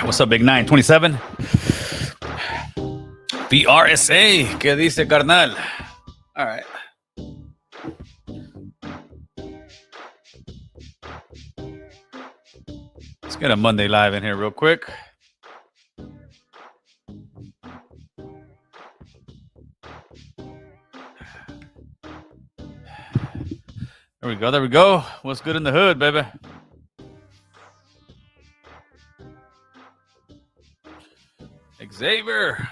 What's up, Big 927? BRSA. ¿Qué dice, carnal? All right. Let's get a Monday live in here real quick. There we go. There we go. What's good in the hood, baby? Xavier.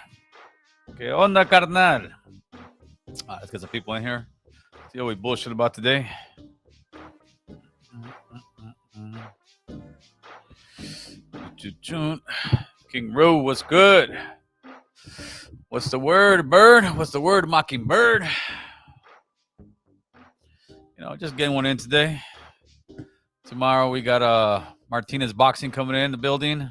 ¿Qué onda, carnal? Let's get some people in here. See what we bullshit about today. King Roo, what's good? What's the word, bird? What's the word, mockingbird? You know, just getting one in today. Tomorrow we got Martinez Boxing coming in the building.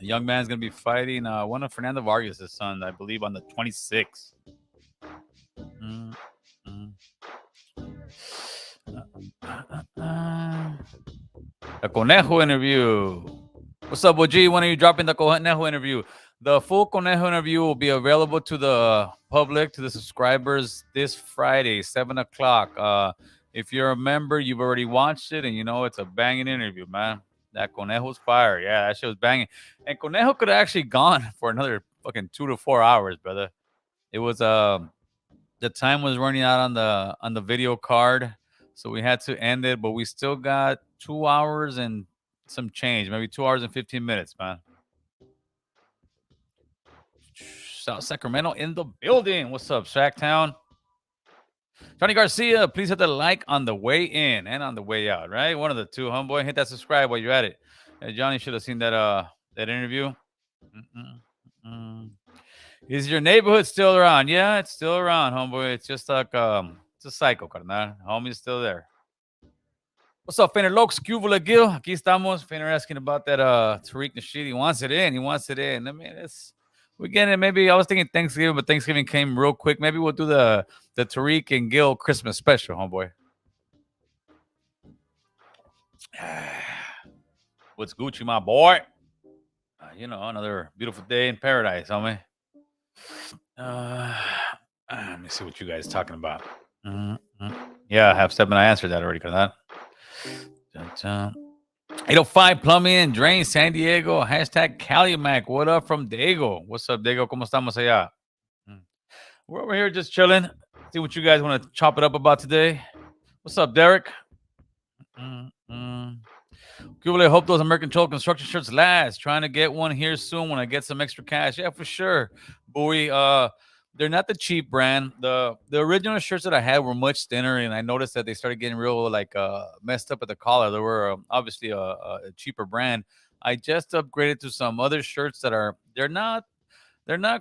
A young man's going to be fighting one of Fernando Vargas' son, I believe, on the 26th. The Conejo interview. What's up, OG? When are you dropping the Conejo interview? The full Conejo interview will be available to the public, to the subscribers, this Friday, 7 o'clock. If you're a member, you've already watched it, and you know it's a banging interview, man. That Conejo's fire. Yeah, that shit was banging. And Conejo could have actually gone for another fucking 2 to 4 hours, brother. It was the time was running out on the video card, so we had to end it, but we still got 2 hours and some change, maybe 2 hours and 15 minutes, man. South Sacramento in the building. What's up, Shacktown? Johnny Garcia, please hit the like on the way in and on the way out, right? One of the two, homeboy. Hit that subscribe while you're at it. Johnny should have seen that interview. Is your neighborhood still around? Yeah, it's still around, homeboy. It's just like it's a cycle, carnal. Homie's still there. What's up, Feiner Lokes? Cubula Gil. Aquí estamos. Feiner asking about that Tariq Nasheed. He wants it in. I mean, we're getting it. Maybe I was thinking Thanksgiving, but Thanksgiving came real quick. Maybe we'll do the Tariq and Gil Christmas special, homeboy. What's Gucci, my boy? You know, another beautiful day in paradise, homie. Let me see what you guys are talking about. Yeah, I have 7. I answered that already, carnal. 805 Plumbing and Drain, San Diego. Hashtag Calimac. What up from Diego? What's up, Diego? ¿Cómo estamos allá? We're over here just chilling. See what you guys want to chop it up about today. What's up, Derek? Hope those American Troll construction shirts last. Trying to get one here soon when I get some extra cash. Yeah, for sure. Bowie, they're not the cheap brand. The original shirts that I had were much thinner, and I noticed that they started getting real messed up at the collar. They were obviously a cheaper brand. I just upgraded to some other shirts that they're not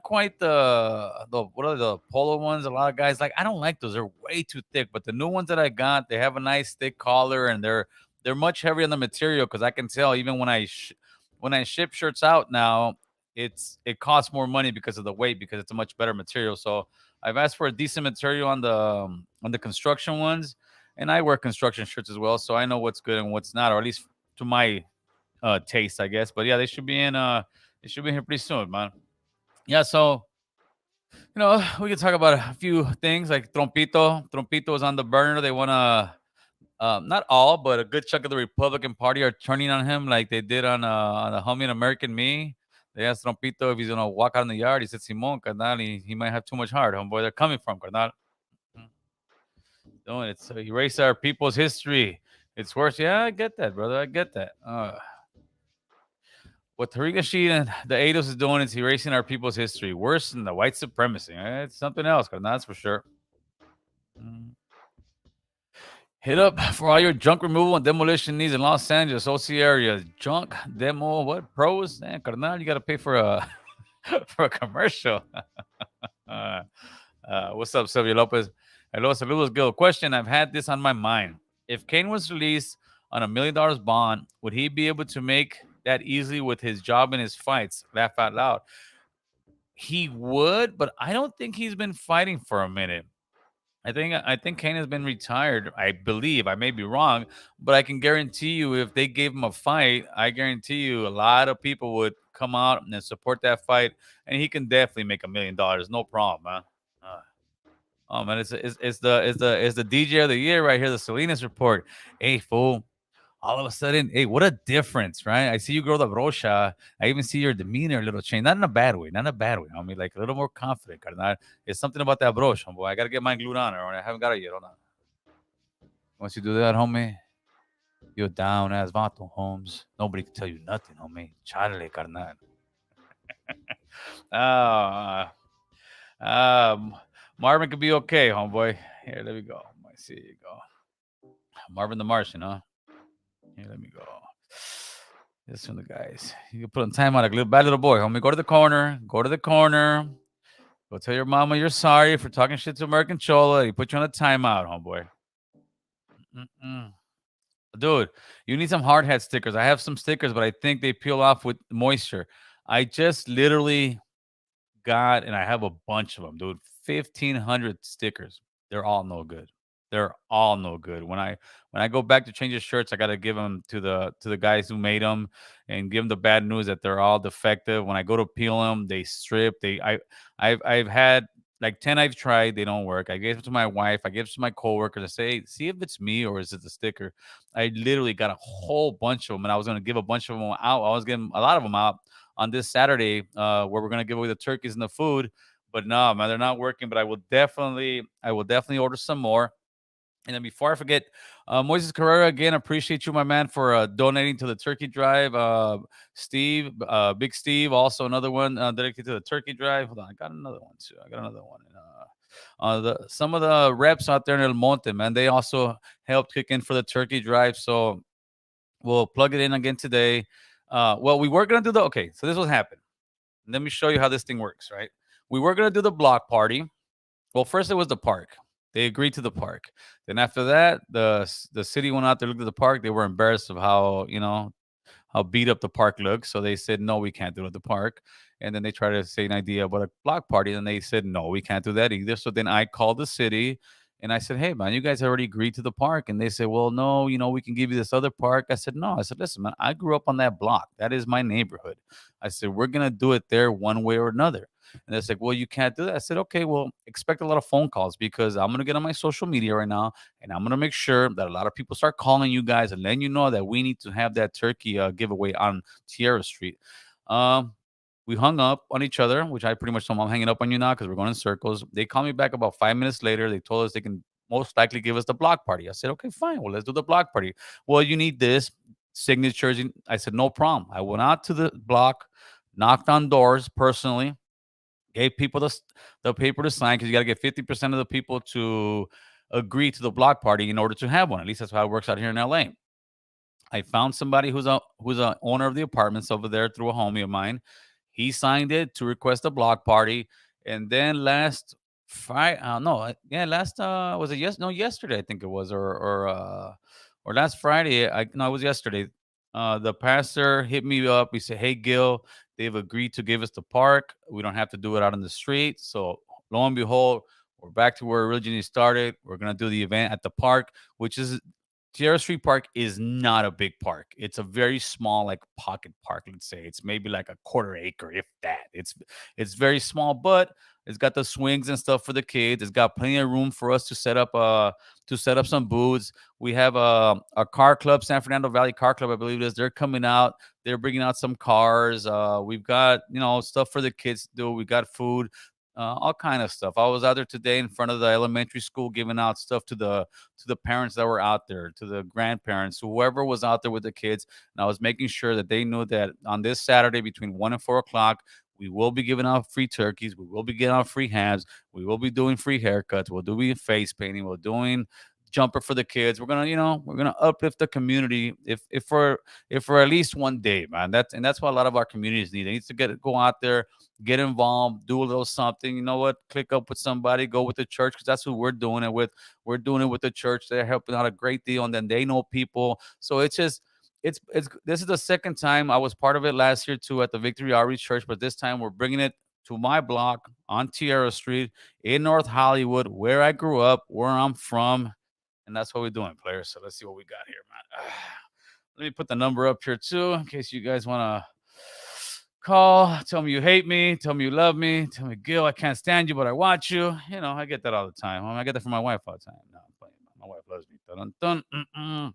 quite the what are the polo ones. A lot of guys I don't like those. They're way too thick. But the new ones that I got, they have a nice thick collar, and they're much heavier on the material because I can tell even when I ship shirts out now. It costs more money because of the weight, because it's a much better material. So I've asked for a decent material on the construction ones, and I wear construction shirts as well, so I know what's good and what's not, or at least to my taste, I guess. But yeah, they should be in here pretty soon, man. Yeah, so you know, we can talk about a few things like Trompito. Trompito is on the burner. They want to not all, but a good chunk of the Republican Party are turning on him like they did on the homie in American Me. They asked Trompito if he's going to walk out in the yard. He said, Simon, carnal, he might have too much heart, homeboy. They're coming from, carnal. Doing it. So erase our people's history. It's worse. Yeah, I get that, brother. I get that. What Tariq Nasheed and the ADOS is doing is erasing our people's history. Worse than the white supremacy. It's something else, carnal. That's for sure. Hit up for all your junk removal and demolition needs in Los Angeles, OC area. Junk demo, what pros? Man, carnal, you got to pay for a commercial. What's up, Sylvia Lopez? Hello, saludos, Gil. Question: I've had this on my mind. If Kane was released on $1 million bond, would he be able to make that easily with his job and his fights? Laugh out loud. He would, but I don't think he's been fighting for a minute. I think Kane has been retired. I believe I may be wrong, but I can guarantee you, if they gave him a fight, I guarantee you a lot of people would come out and support that fight, and he can definitely make $1 million, no problem, man. Uh, oh man, it's the DJ of the year right here, the Salinas report. Hey fool, all of a sudden, hey, what a difference, right? I see you grow the brocha. I even see your demeanor a little change, not in a bad way, not in a bad way. I mean, like a little more confident, carnal. It's something about that brocha, boy. I gotta get mine glued on, or I haven't got it yet. Hold on. Once you do that, homie, you're down as vato, Holmes. Nobody can tell you nothing, homie. Charlie, carnal. Ah, Marvin could be okay, homeboy. Here, let me go. Let me see. You go. Marvin the Martian, huh? Here, let me go. This one, the guys. You can put on time out like a little bad little boy, homie. Go to the corner. Go to the corner. Go tell your mama you're sorry for talking shit to American Chola. He put you on a timeout, homeboy. Mm-mm. Dude, you need some hard hat stickers. I have some stickers, but I think they peel off with moisture. I just literally got, and I have a bunch of them, dude. 1,500 stickers. They're all no good. They're all no good. When I go back to change the shirts, I got to give them to the guys who made them, and give them the bad news that they're all defective. When I go to peel them, they strip. I've had like 10 I've tried. They don't work. I gave it to my wife. I gave it to my coworkers. I say, hey, see if it's me or is it the sticker. I literally got a whole bunch of them, and I was going to give a bunch of them out. I was getting a lot of them out on this Saturday, where we're gonna give away the turkeys and the food. But no, man, they're not working. But I will definitely order some more. And then before I forget, Moises Carrera, again, appreciate you, my man, for donating to the turkey drive. Steve, Big Steve, also another one dedicated to the turkey drive. Hold on, I got another one too. I got another one. Some of the reps out there in El Monte, man, they also helped kick in for the turkey drive. So we'll plug it in again today. Well, we were gonna do the okay. So this was happening. Let me show you how this thing works. Right, we were gonna do the block party. Well, first it was the park. They agreed to the park. Then after that, the city went out there, looked at the park. They were embarrassed of how beat up the park looks. So they said, no, we can't do it at the park. And then they tried to say an idea about a block party. And they said, no, we can't do that either. So then I called the city and I said, hey, man, you guys already agreed to the park. And they said, well, no, we can give you this other park. I said, no. I said, listen, man, I grew up on that block. That is my neighborhood. I said, we're going to do it there one way or another. And they're like, well, you can't do that. I said, okay, well, expect a lot of phone calls because I'm going to get on my social media right now and I'm going to make sure that a lot of people start calling you guys and letting you know that we need to have that turkey giveaway on Tierra Street. Um, we hung up on each other, which I pretty much told them I'm hanging up on you now because we're going in circles. They called me back about 5 minutes later. They told us they can most likely give us the block party. I said, okay, fine. Well, let's do the block party. Well, you need this signatures. I said, no problem. I went out to the block, knocked on doors personally, gave people the paper to sign because you got to get 50% of the people to agree to the block party in order to have one. At least that's how it works out here in LA. I found somebody who's a owner of the apartments over there through a homie of mine. He signed it to request a block party, and then last Friday, no, yeah, last was it yes, no, yesterday I think it was, or last Friday. No, it was yesterday. The pastor hit me up. He said, "Hey, Gil, they've agreed to give us the park. We don't have to do it out on the street." So lo and behold, we're back to where it originally started. We're gonna do the event at the park, which is Tierra Street Park is not a big park. It's a very small, like pocket park. Let's say it's maybe like a quarter acre, if that. It's very small, but it's got the swings and stuff for the kids. It's got plenty of room for us to set up some booths. We have a car club, San Fernando Valley Car Club, I believe it is. They're coming out. They're bringing out some cars. We've got stuff for the kids to do. We got food. All kind of stuff. I was out there today in front of the elementary school giving out stuff to the parents that were out there, to the grandparents, whoever was out there with the kids. And I was making sure that they knew that on this Saturday between 1 and 4 o'clock, we will be giving out free turkeys. We will be giving out free hams. We will be doing free haircuts. We'll do face painting. We're doing jumper for the kids. We're gonna uplift the community if for at least one day, man. That's what a lot of our communities need. They need to go out there, get involved, do a little something. You know what? Click up with somebody, go with the church because that's who we're doing it with. We're doing it with the church. They're helping out a great deal, and then they know people. So it's just it's this is the second time. I was part of it last year too at the Victory Outreach Church, but this time we're bringing it to my block on Tierra Street in North Hollywood, where I grew up, where I'm from, and that's what we're doing, players. So let's see what we got here, man. Let me put the number up here too, in case you guys want to call. Tell me you hate me. Tell me you love me. Tell me, Gil, I can't stand you, but I want you. You know, I get that all the time. I get that from my wife all the time. No, I'm playing. My wife loves me. Dun, dun, dun.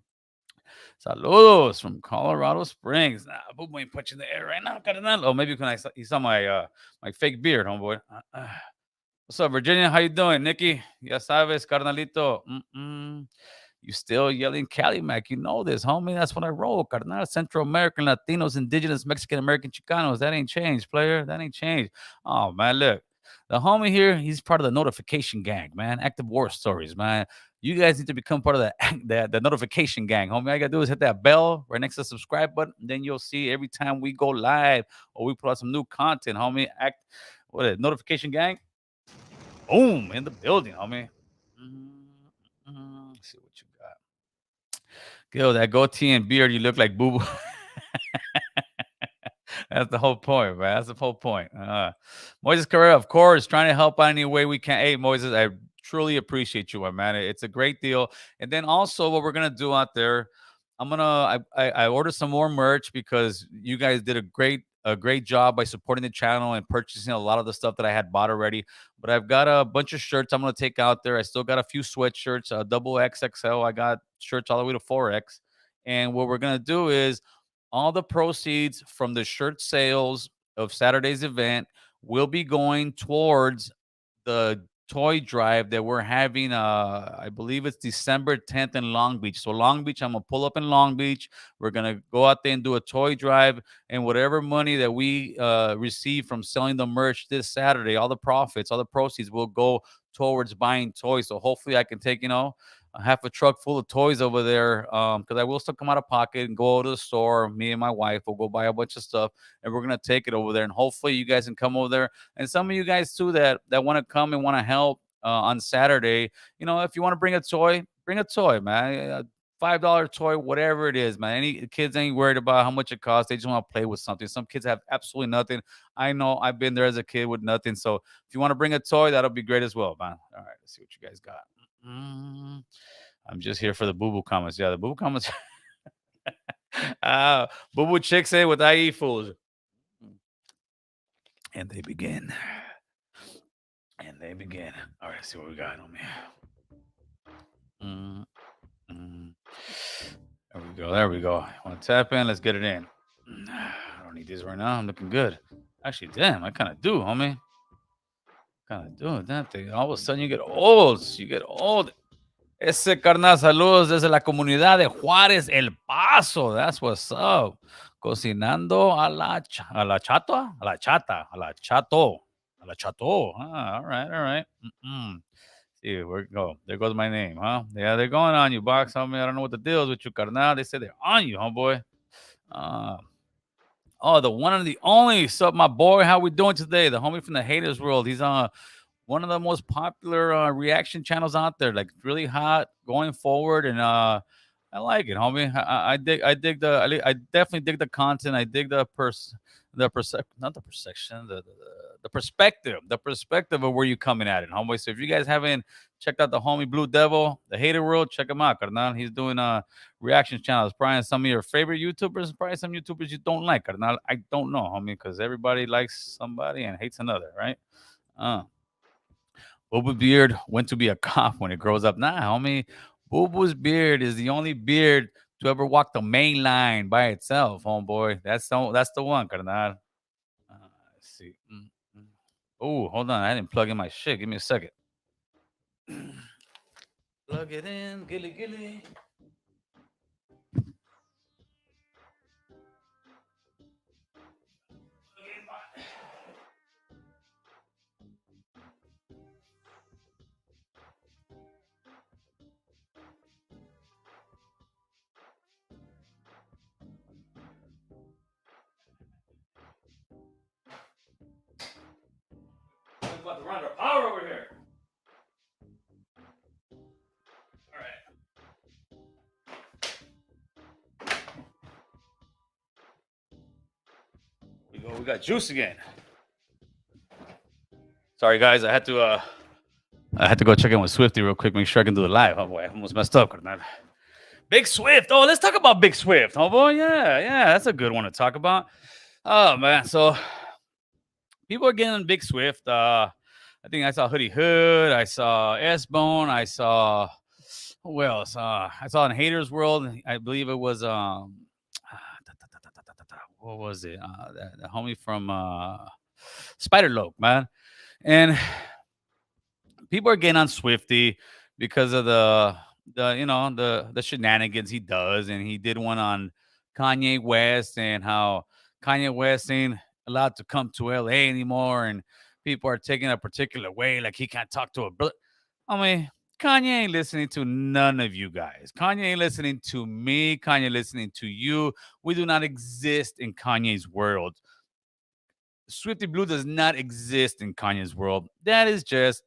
Saludos from Colorado Springs. Nah, boom, ain't put you in the air right now. Carnal. Oh, maybe he saw my my fake beard, homeboy. What's up, Virginia? How you doing, Nikki? Ya sabes, carnalito. You still yelling Cali Mac. You know this, homie. That's what I roll, carnal. Central American, Latinos, Indigenous, Mexican American, Chicanos. That ain't changed, player. That ain't changed. Oh, man, look. The homie here, he's part of the notification gang, man. Active war stories, man. You guys need to become part of the notification gang, homie. All you gotta do is hit that bell right next to the subscribe button. Then you'll see every time we go live or we put out some new content, homie. What is it? Notification gang? Boom, in the building, homie. Let's see what you got. Yo, that goatee and beard, you look like Boo Boo. That's the whole point, man. That's the whole point. Moises Carrera, of course, trying to help out any way we can. Hey, Moises, I truly appreciate you, my man. It's a great deal. And then also, what we're gonna do out there, I ordered some more merch because you guys did a great job by supporting the channel and purchasing a lot of the stuff that I had bought already. But I've got a bunch of shirts I'm gonna take out there. I still got a few sweatshirts, double XXL. I got shirts all the way to 4X. And what we're gonna do is all the proceeds from the shirt sales of Saturday's event will be going towards the toy drive that we're having. I believe it's December 10th in Long Beach. So Long Beach, I'm gonna pull up in Long Beach. We're gonna go out there and do a toy drive, and whatever money that we receive from selling the merch this Saturday, all the profits, all the proceeds will go towards buying toys. So hopefully I can take, a half a truck full of toys over there, because I will still come out of pocket and go to the store. Me and my wife will go buy a bunch of stuff, and we're gonna take it over there. And hopefully you guys can come over there, and some of you guys too that want to come and want to help on Saturday. If you want to bring a toy, man. $5 toy, whatever it is, man. Any kids ain't worried about how much it costs. They just want to play with something. Some kids have absolutely nothing. I know I've been there as a kid with nothing. So if you want to bring a toy, that'll be great as well, man. All right, let's see what you guys got. I'm just here for the boo-boo comments. Yeah, the boo-boo comments. Boo-boo chicks say with IE fools. And they begin. And they begin. All right, let's see what we got on me. There we go. There we go. Want to tap in? Let's get it in. I don't need these right now. I'm looking good. Actually, damn, I kind of do, homie. Kind of do that thing. All of a sudden, you get old. You get old. Ese carnal, saludos desde la comunidad de Juárez, El Paso. That's what's up. Cocinando a la chato, a la chata, a la chato, a la chato. All right, all right. See, where go? There goes my name, huh? Yeah, they're going on you, box homie. I don't know what the deal is with you, carnal. They said they're on you, homeboy. The one and the only. Sup, my boy? How we doing today? The homie from the haters world. He's on one of the most popular reaction channels out there, like really hot going forward, and I like it, homie. I definitely dig the content. I dig not the perception, the perspective of where you coming at it, homie. So if you guys haven't checked out the homie Blue Devil, the hater world, check him out, carnal. He's doing reaction channels, probably some of your favorite YouTubers, probably some YouTubers you don't like, carnal. I don't know, homie, because everybody likes somebody and hates another, right? Boo Boo beard went to be a cop when it grows up. Nah, homie. Boo Boo's beard is the only beard to ever walk the main line by itself, homeboy. That's the one, carnal. Let's see. Oh, hold on. I didn't plug in my shit. Give me a second. Plug it in. Gilly, gilly. I'm about to run out of power over here. All right. We got juice again. Sorry, guys. I had to go check in with Swifty real quick, make sure I can do it live. Oh boy, I almost messed up, carnal. Big Swift. Oh, let's talk about Big Swift. Oh boy, yeah, yeah, that's a good one to talk about. Oh man, so people are getting Big Swift. I think I saw Hoodie Hood. I saw S Bone. I saw who else? I saw in Haters World. I believe it was what was it? The homie from Spider Loke, man. And people are getting on Swifty because of the shenanigans he does, and he did one on Kanye West and how Kanye West ain't allowed to come to LA anymore, and people are taking a particular way, like he can't talk to a brother. I mean, Kanye ain't listening to none of you guys. Kanye ain't listening to me. Kanye listening to you. We do not exist in Kanye's world. Swifty Blue does not exist in Kanye's world. That is just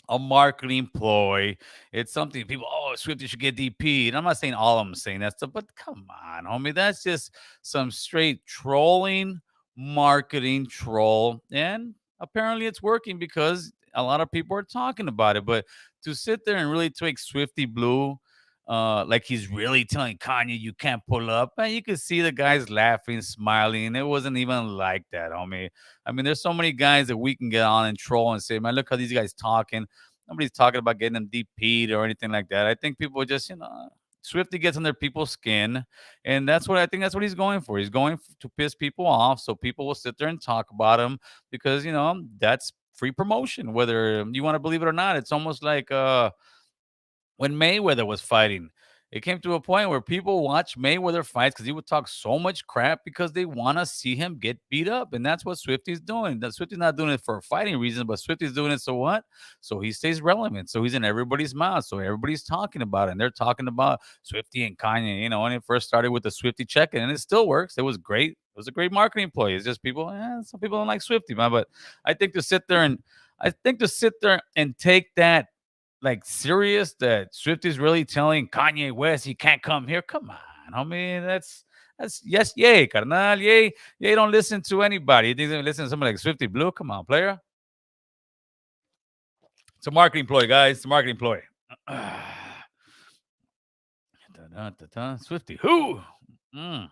a marketing ploy. It's something people, oh, Swifty should get DP. And I'm not saying all of them saying that stuff, but come on, homie. That's just some straight trolling, marketing troll. And apparently it's working because a lot of people are talking about it. But to sit there and really take Swifty Blue, like he's really telling Kanye you can't pull up, and you could see the guys laughing, smiling. It wasn't even like that, homie. I mean, there's so many guys that we can get on and troll and say, man, look how these guys talking. Nobody's talking about getting them DP'd or anything like that. I think people just, Swifty gets under people's skin, and that's what I think. That's what he's going for. He's going to piss people off, so people will sit there and talk about him because that's free promotion. Whether you want to believe it or not, it's almost like when Mayweather was fighting. It came to a point where people watch Mayweather fights because he would talk so much crap because they want to see him get beat up. And that's what Swifty's doing. That Swifty's not doing it for fighting reasons, but Swifty's doing it so what? So he stays relevant. So he's in everybody's mouth. So everybody's talking about it. And they're talking about Swifty and Kanye, when it first started with the Swifty check-in. And it still works. It was great. It was a great marketing play. It's just people, some people don't like Swifty, man. But I think to sit there and take that like serious that Swifty's really telling Kanye West he can't come here. Come on, homie. That's yes, yay, carnal, yay, yay. Don't listen to anybody. You think they listen to somebody like Swifty Blue? Come on, player. It's a marketing ploy, guys. It's a marketing ploy. Swifty, who? Mm.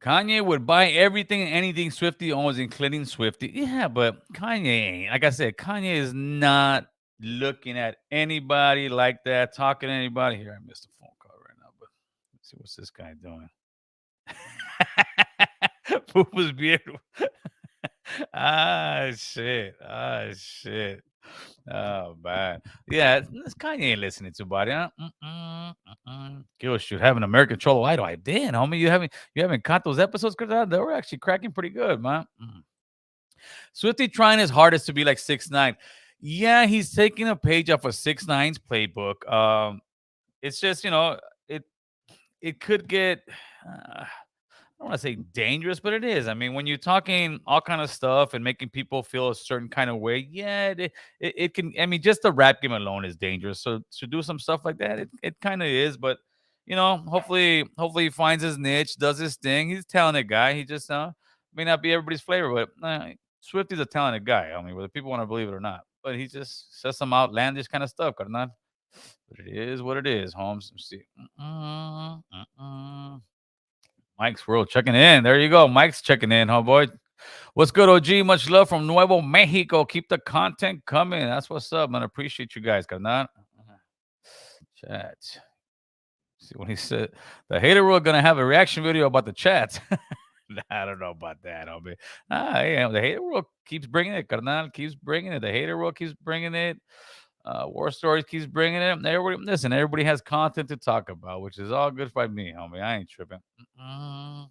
Kanye would buy everything and anything Swifty owns, including Swifty. Yeah, but Kanye ain't. Like I said, Kanye is not looking at anybody like that, talking to anybody. Here, I missed a phone call right now, but let's see what's this guy doing. Poop was beautiful. Shit. Shit. Oh man. Yeah, this Kanye ain't listening to buddy. Huh? Kill should have an American Cholo Idol. I did, homie. You haven't caught those episodes because they were actually cracking pretty good, man. Swifty trying his hardest to be like 6ix9ine. Yeah, he's taking a page off of 6ix9ine's playbook. It's just it could get. I don't want to say dangerous, but it is. I mean, when you're talking all kind of stuff and making people feel a certain kind of way, yeah, it can. I mean, just the rap game alone is dangerous. So to do some stuff like that, it kind of is. But hopefully he finds his niche, does his thing. He's a talented guy. He just may not be everybody's flavor, but Swifty's a talented guy. I mean, whether people want to believe it or not, but he just says some outlandish kind of stuff, carnal. But it is what it is, Holmes. Let's see. Mike's World checking in. There you go. Mike's checking in, homeboy. What's good, OG? Much love from Nuevo Mexico. Keep the content coming. That's what's up, man. Appreciate you guys, carnal. Chat. See what he said. The hater world gonna have a reaction video about the chat. I don't know about that, homie. Yeah, the hater world keeps bringing it, carnal. Keeps bringing it. The hater world keeps bringing it. War Stories keeps bringing it. Everybody has content to talk about, which is all good by me, homie. I ain't tripping. I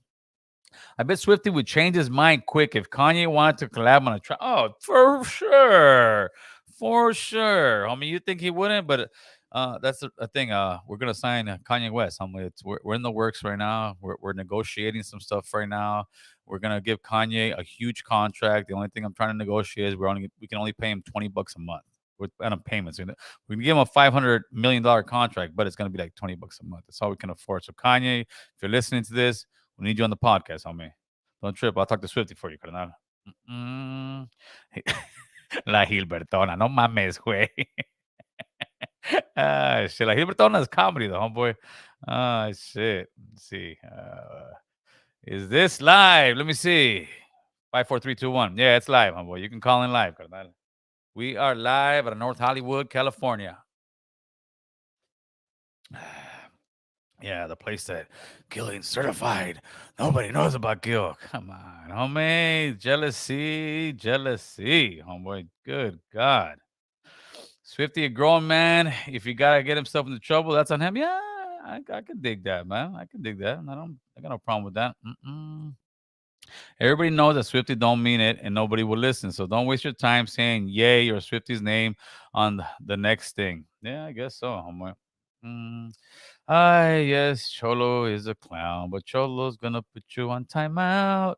bet Swifty would change his mind quick if Kanye wanted to collab on a track. Oh, for sure. For sure. Homie, you think he wouldn't? But that's the thing. We're going to sign Kanye West, homie. We're in the works right now. We're negotiating some stuff right now. We're going to give Kanye a huge contract. The only thing I'm trying to negotiate is we can only pay him $20 a month with payments. We can give him a $500 million contract, but it's going to be like $20 a month. That's all we can afford. So Kanye, if you're listening to this, we need you on the podcast, homie. Don't trip. I'll talk to Swifty for you, carnal. La Gilbertona, no mames, güey. Shit, La Gilbertona is comedy, though, homeboy. Shit. Let's see. Is this live? Let me see. 5, 4, 3, 2, 1. Yeah, it's live, homeboy. You can call in live, carnal. We are live out of North Hollywood, California. Yeah, the place that Gil ain't certified. Nobody knows about Gil. Come on, homie. Jealousy, jealousy, homeboy. Good God. Swifty, a grown man. If you gotta get himself into trouble, that's on him. Yeah, I can dig that, man. I can dig that. I got no problem with that. Everybody knows that Swifty don't mean it, and nobody will listen. So don't waste your time saying "yay" or Swifty's name on the next thing. Yeah, I guess so, homeboy. Mm. Yes, Cholo is a clown, but Cholo's gonna put you on timeout.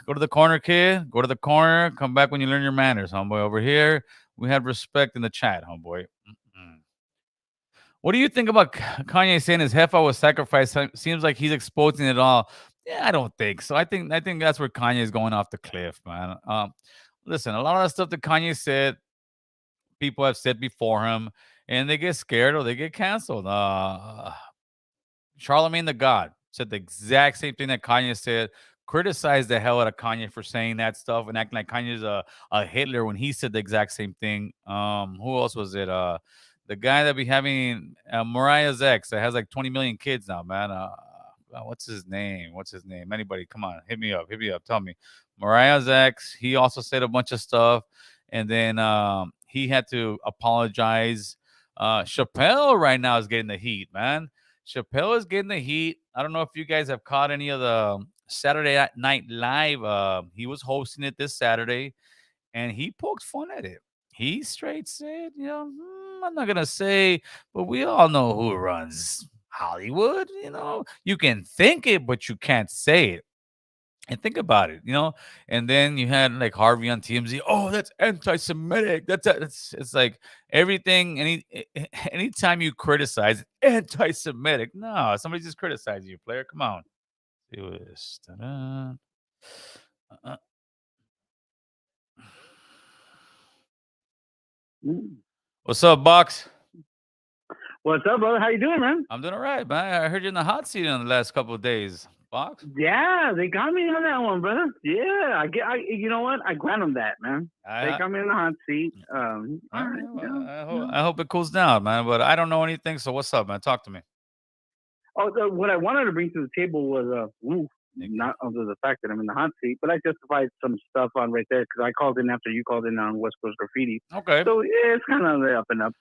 Go to the corner, kid. Go to the corner. Come back when you learn your manners, homeboy. Over here, we have respect in the chat, homeboy. What do you think about Kanye saying his heifer was sacrificed? Seems like he's exposing it all. Yeah, I don't think so. I think that's where Kanye is going off the cliff, man. Listen, a lot of the stuff that Kanye said, people have said before him, and they get scared or they get canceled. Charlemagne the God said the exact same thing that Kanye said. Criticized the hell out of Kanye for saying that stuff and acting like Kanye's a Hitler when he said the exact same thing. Who else was it? The guy that be having Mariah's ex that has like 20 million kids now, man. What's his name? What's his name? Anybody? Come on, hit me up. Hit me up. Tell me. Mariah's ex. He also said a bunch of stuff, and then he had to apologize. Chappelle right now is getting the heat, man. Chappelle is getting the heat. I don't know if you guys have caught any of the Saturday Night Live. He was hosting it this Saturday, and he poked fun at it. He straight said, I'm not gonna say, but we all know who runs Hollywood. You can think it, but you can't say it. And think about it, and then you had like Harvey on TMZ. Oh, that's anti-Semitic. That's it's like everything. Anytime you criticize anti-Semitic, no, somebody just criticized you, player. Come on. See what it is. Ta-da. Uh, What's up, Box? What's up, brother? How you doing, man? I'm doing all right, man. I heard you in the hot seat in the last couple of days, Box. Yeah, they got me on that one, brother. Yeah, you know what? I grant them that, man. They got me in the hot seat. All right, I hope it cools down, man. But I don't know anything, so what's up, man? Talk to me. Oh, what I wanted to bring to the table was not under the fact that I'm in the hot seat, but I justified some stuff on right there because I called in after you called in on West Coast Graffiti. Okay. So yeah, it's kind of up and up.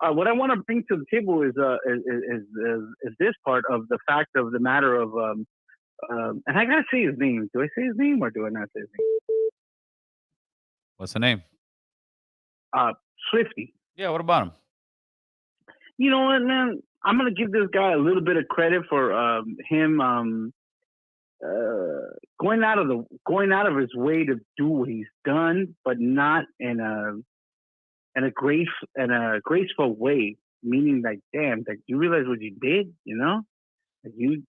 What I want to bring to the table is this part of the fact of the matter of and I gotta say his name. Do I say his name or do I not say his name? What's the name? Swifty. Yeah, what about him? You know what, man? I'm gonna give this guy a little bit of credit for him going out of his way to do what he's done, but not in a graceful way. Meaning, like, damn, like you realize what you did, Like you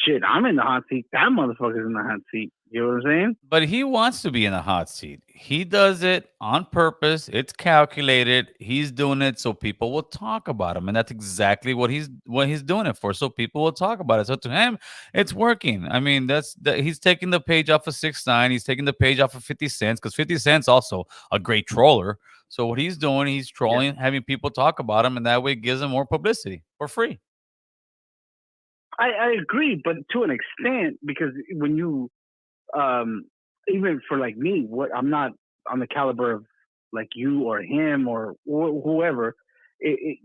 shit. I'm in the hot seat. That motherfucker's in the hot seat. You know what I'm saying? But he wants to be in the hot seat. He does it on purpose. It's calculated. He's doing it so people will talk about him, and that's exactly what he's doing it for. So people will talk about it. So to him, it's working. I mean, he's taking the page off of 6ix9ine. He's taking the page off of 50 Cent because 50 Cent's also a great troller. So what he's doing, he's trolling, having people talk about him, and that way it gives him more publicity for free. I agree, but to an extent, because when you even for like me, I'm not on the caliber of like you or him or whoever. It's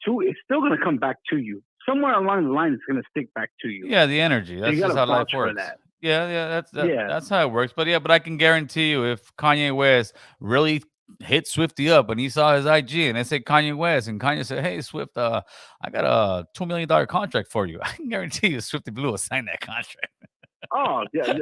still going to come back to you somewhere along the line. It's going to stick back to you. Yeah, the energy. That's just how life works. Yeah, that's how it works. But I can guarantee you, if Kanye West really hit Swifty up and he saw his IG and they say Kanye West and Kanye said, "Hey Swift, I got a $2 million contract for you," I can guarantee you Swifty Blue will sign that contract. Oh yeah,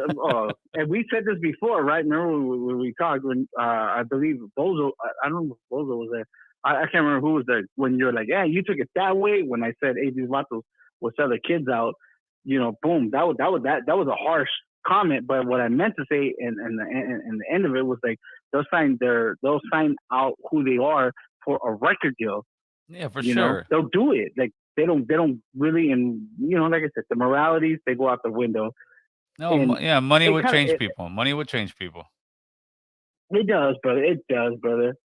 and we said this before, right? Remember when we talked when I believe Bozo, I don't know if Bozo was there. I can't remember who was there when you're like, yeah, you took it that way. When I said, hey, these vatos will sell their kids out, boom, that was a harsh comment, but what I meant to say in the end of it was like they'll sign out who they are for a record deal. Yeah, for You know, sure. they'll do it. Like they don't really, and like I said, the moralities they go out the window, No, and yeah, money it would kind of change people. Money would change people. it does, brother. It does, brother. It,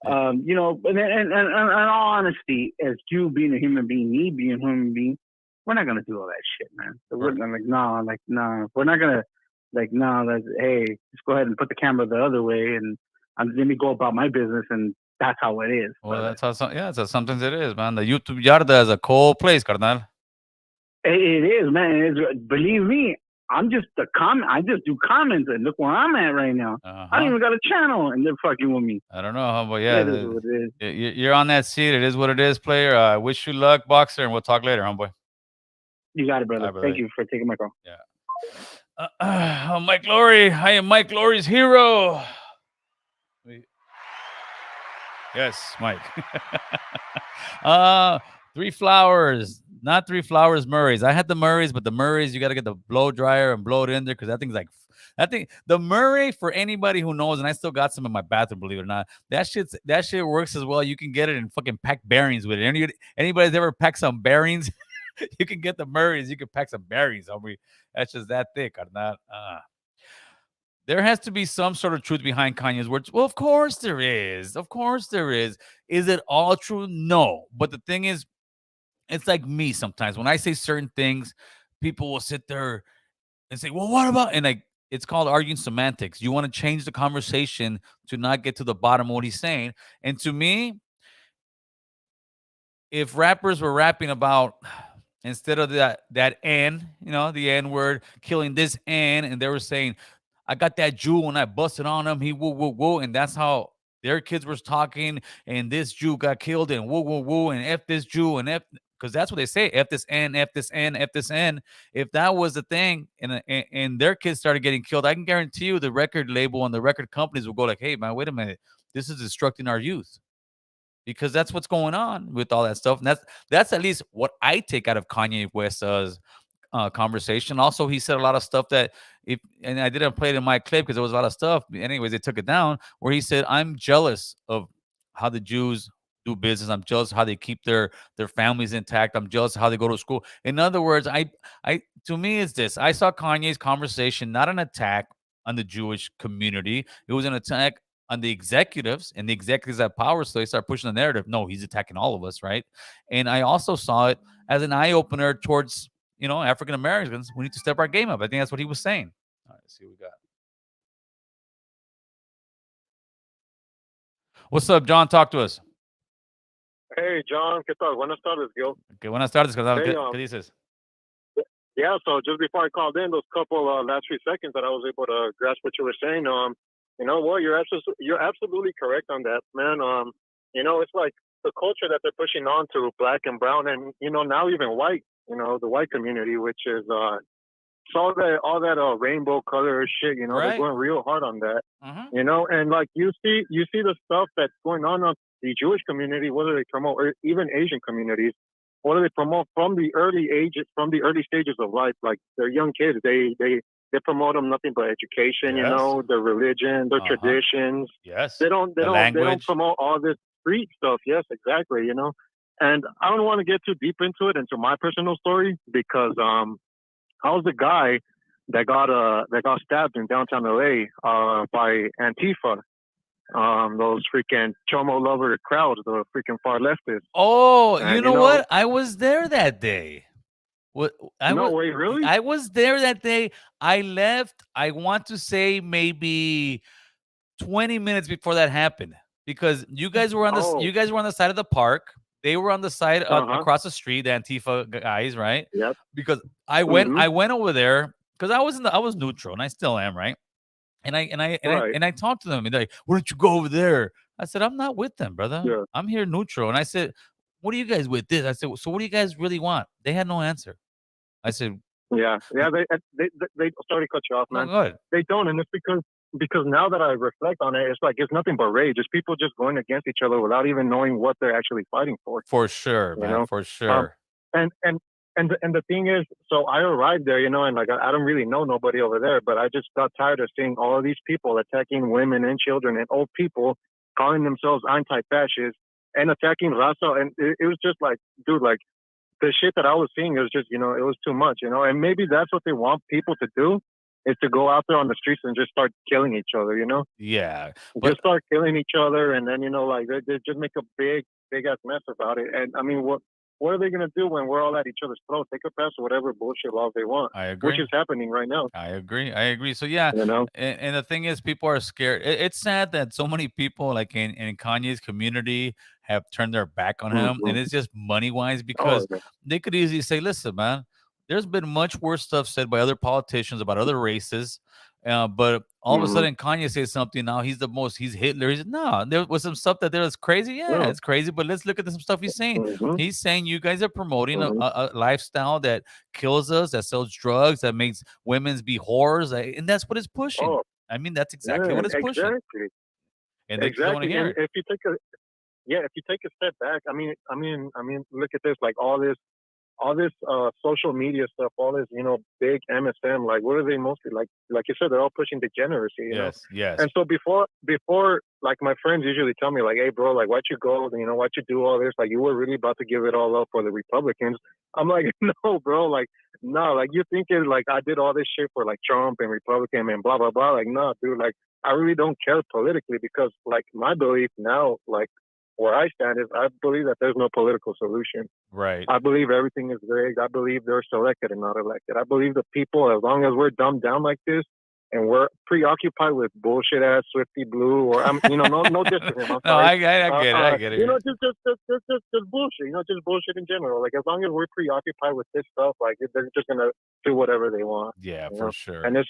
And in all honesty, as you being a human being, me being a human being, we're not gonna do all that shit, man. So right. I'm like, nah, we're not gonna, like, nah, hey, just go ahead and put the camera the other way, and let me go about my business, and that's how it is, Well, brother. that's how some. Yeah, that's how sometimes it is, man. The YouTube yarda is a cold place, carnal. It is, man. Believe me, I'm just a comment. I just do comments, and look where I'm at right now. Uh I don't huh. even got a channel, and they're fucking with me. I don't know, how, but yeah, It is what it is. you're on that seat. It is what it is, player. I wish you luck, boxer, and we'll talk later, homeboy. You got it, All brother. right, Thank brother. you for taking my call. Yeah. Mike Laurie. I am Mike Laurie's hero. Yes, Mike. uh, three flowers, not three flowers Murray's. I had the Murray's, but the Murray's you got to get the blow dryer and blow it in there because that thing's like that thing. The Murray for anybody who knows, and I still got some in my bathroom, believe it or not. That shit works as well. You can get it and fucking pack bearings with it. Anybody's ever packed some bearings? You can get the Murray's. You can pack some bearings. Homie. That's just that thick. Or not. There has to be some sort of truth behind Kanye's words. Well, of course there is. Of course there is. Is it all true? No. But the thing is, it's like me sometimes. When I say certain things, people will sit there and say, well, what about? And like, it's called arguing semantics. You want to change the conversation to not get to the bottom of what he's saying. And to me, if rappers were rapping about instead of that N, the N word, killing this N, and they were saying, I got that Jew and I busted on him, he woo woo woo, and that's how their kids was talking, and this Jew got killed, and woo woo woo, and F this Jew and F, because that's what they say, F this N, F this N, F this N. If that was the thing, and their kids started getting killed, I can guarantee you the record label and the record companies will go like, hey man, wait a minute, this is destructing our youth because that's what's going on with all that stuff. And that's at least what I take out of Kanye West's conversation. Also, he said a lot of stuff that and I didn't play it in my clip because there was a lot of stuff. Anyways, they took it down where he said, "I'm jealous of how the Jews do business. I'm jealous of how they keep their families intact. I'm jealous of how they go to school." In other words, I to me it's this. I saw Kanye's conversation not an attack on the Jewish community. It was an attack on the executives, and the executives have power, so they start pushing the narrative. No, he's attacking all of us, right? And I also saw it as an eye opener towards African Americans. We need to step our game up. I think that's what he was saying. All right, let's see what we got. What's up, John? Talk to us. Hey, John, ¿qué tal? Buenas tardes, Gil. Okay, buenas tardes, carnal. Hey, ¿Qué dices? yeah, so just before I called in, those couple last few seconds that I was able to grasp what you were saying, you know what, you're absolutely correct on that, man. It's like the culture that they're pushing on to black and brown and, now even white, the white community, which is so all that rainbow color shit, they're Right. going real hard on that. Mm-hmm. And like you see the stuff that's going on the Jewish community, whether they promote or even Asian communities, whether they promote from the early stages of life, like they're young kids, they promote them nothing but education, Yes. their religion, their Uh-huh. traditions. Yes. They don't language. promote all this street stuff. Yes, exactly. And I don't want to get too deep into it, into my personal story, because I was the guy that got stabbed in downtown LA by Antifa. Those freaking chomo lover crowds, the freaking far leftists. Oh, And you know what? I was there that day. What no way, really? I was there that day. I left. I want to say maybe 20 minutes before that happened because you guys were on the side of the park. They were on the side across the street, the Antifa guys, right? Yep. Because I went over there because I was neutral and I still am, right? And I talked to them and they're like, "Why don't you go over there?" I said, "I'm not with them, brother. Yeah. I'm here neutral." And I said, "What are you guys with this?" I said, "So what do you guys really want?" They had no answer. I said, Yeah. They sorry to cut you off, "No, man. go ahead." They don't, and it's because now that I reflect on it, it's like it's nothing but rage. It's people just going against each other without even knowing what they're actually fighting for. For sure, man. For sure. And and the thing is, so I arrived there, and like I don't really know nobody over there, but I just got tired of seeing all of these people attacking women and children and old people, calling themselves anti-fascist and attacking Raza, and it was just like, dude, like the shit that I was seeing, it was just, it was too much, and maybe that's what they want people to do, is to go out there on the streets and just start killing each other. Yeah, Just but start killing each other, and then like they just make a big ass mess about it. And I mean, what are they gonna do when we're all at each other's throats? They could pass whatever bullshit laws they want, I which agree. is happening right now. I agree. I agree. So yeah, You know. and the thing is, people are scared. It's sad that so many people, like in Kanye's community, have turned their back on him, Hmm. and it's just money wise Oh, because yeah. they could easily say, "Listen, man, there's been much worse stuff said by other politicians about other races." But all of a Hmm. sudden, Kanye says something. Now he's Hitler. He's no. There was some stuff that there was crazy. Yeah, No. it's crazy. But let's look at some stuff he's saying. Hmm. He's saying you guys are promoting a, Hmm. a, a lifestyle that kills us, that sells drugs, that makes women's be whores, and that's what it's pushing. Oh, I mean, that's exactly man, what it's pushing, exactly, and they just don't want to exactly. hear And it. if you take a yeah, if you take a step back, I mean, look at this, like all this social media stuff, all this, big MSM, like what are they mostly like you said, they're all pushing degeneracy. Yes, yes. And so before like my friends usually tell me like, hey bro, like why'd you go, why'd you do all this? Like you were really about to give it all up for the Republicans. I'm like, no, bro, like no, like you thinking like I did all this shit for like Trump and Republican and blah blah blah. Like no, dude, like I really don't care politically because like my belief now, like where I stand is I believe that there's no political solution. Right. I believe everything is rigged. I believe they're selected and not elected. I believe the people, as long as we're dumbed down like this and we're preoccupied with bullshit ass Swifty Blue, or no diss to him. I'm No, sorry. I get it. I get it. Just bullshit. Just bullshit in general. Like as long as we're preoccupied with this stuff, like they're just gonna do whatever they want. Yeah, You for know, sure. and it's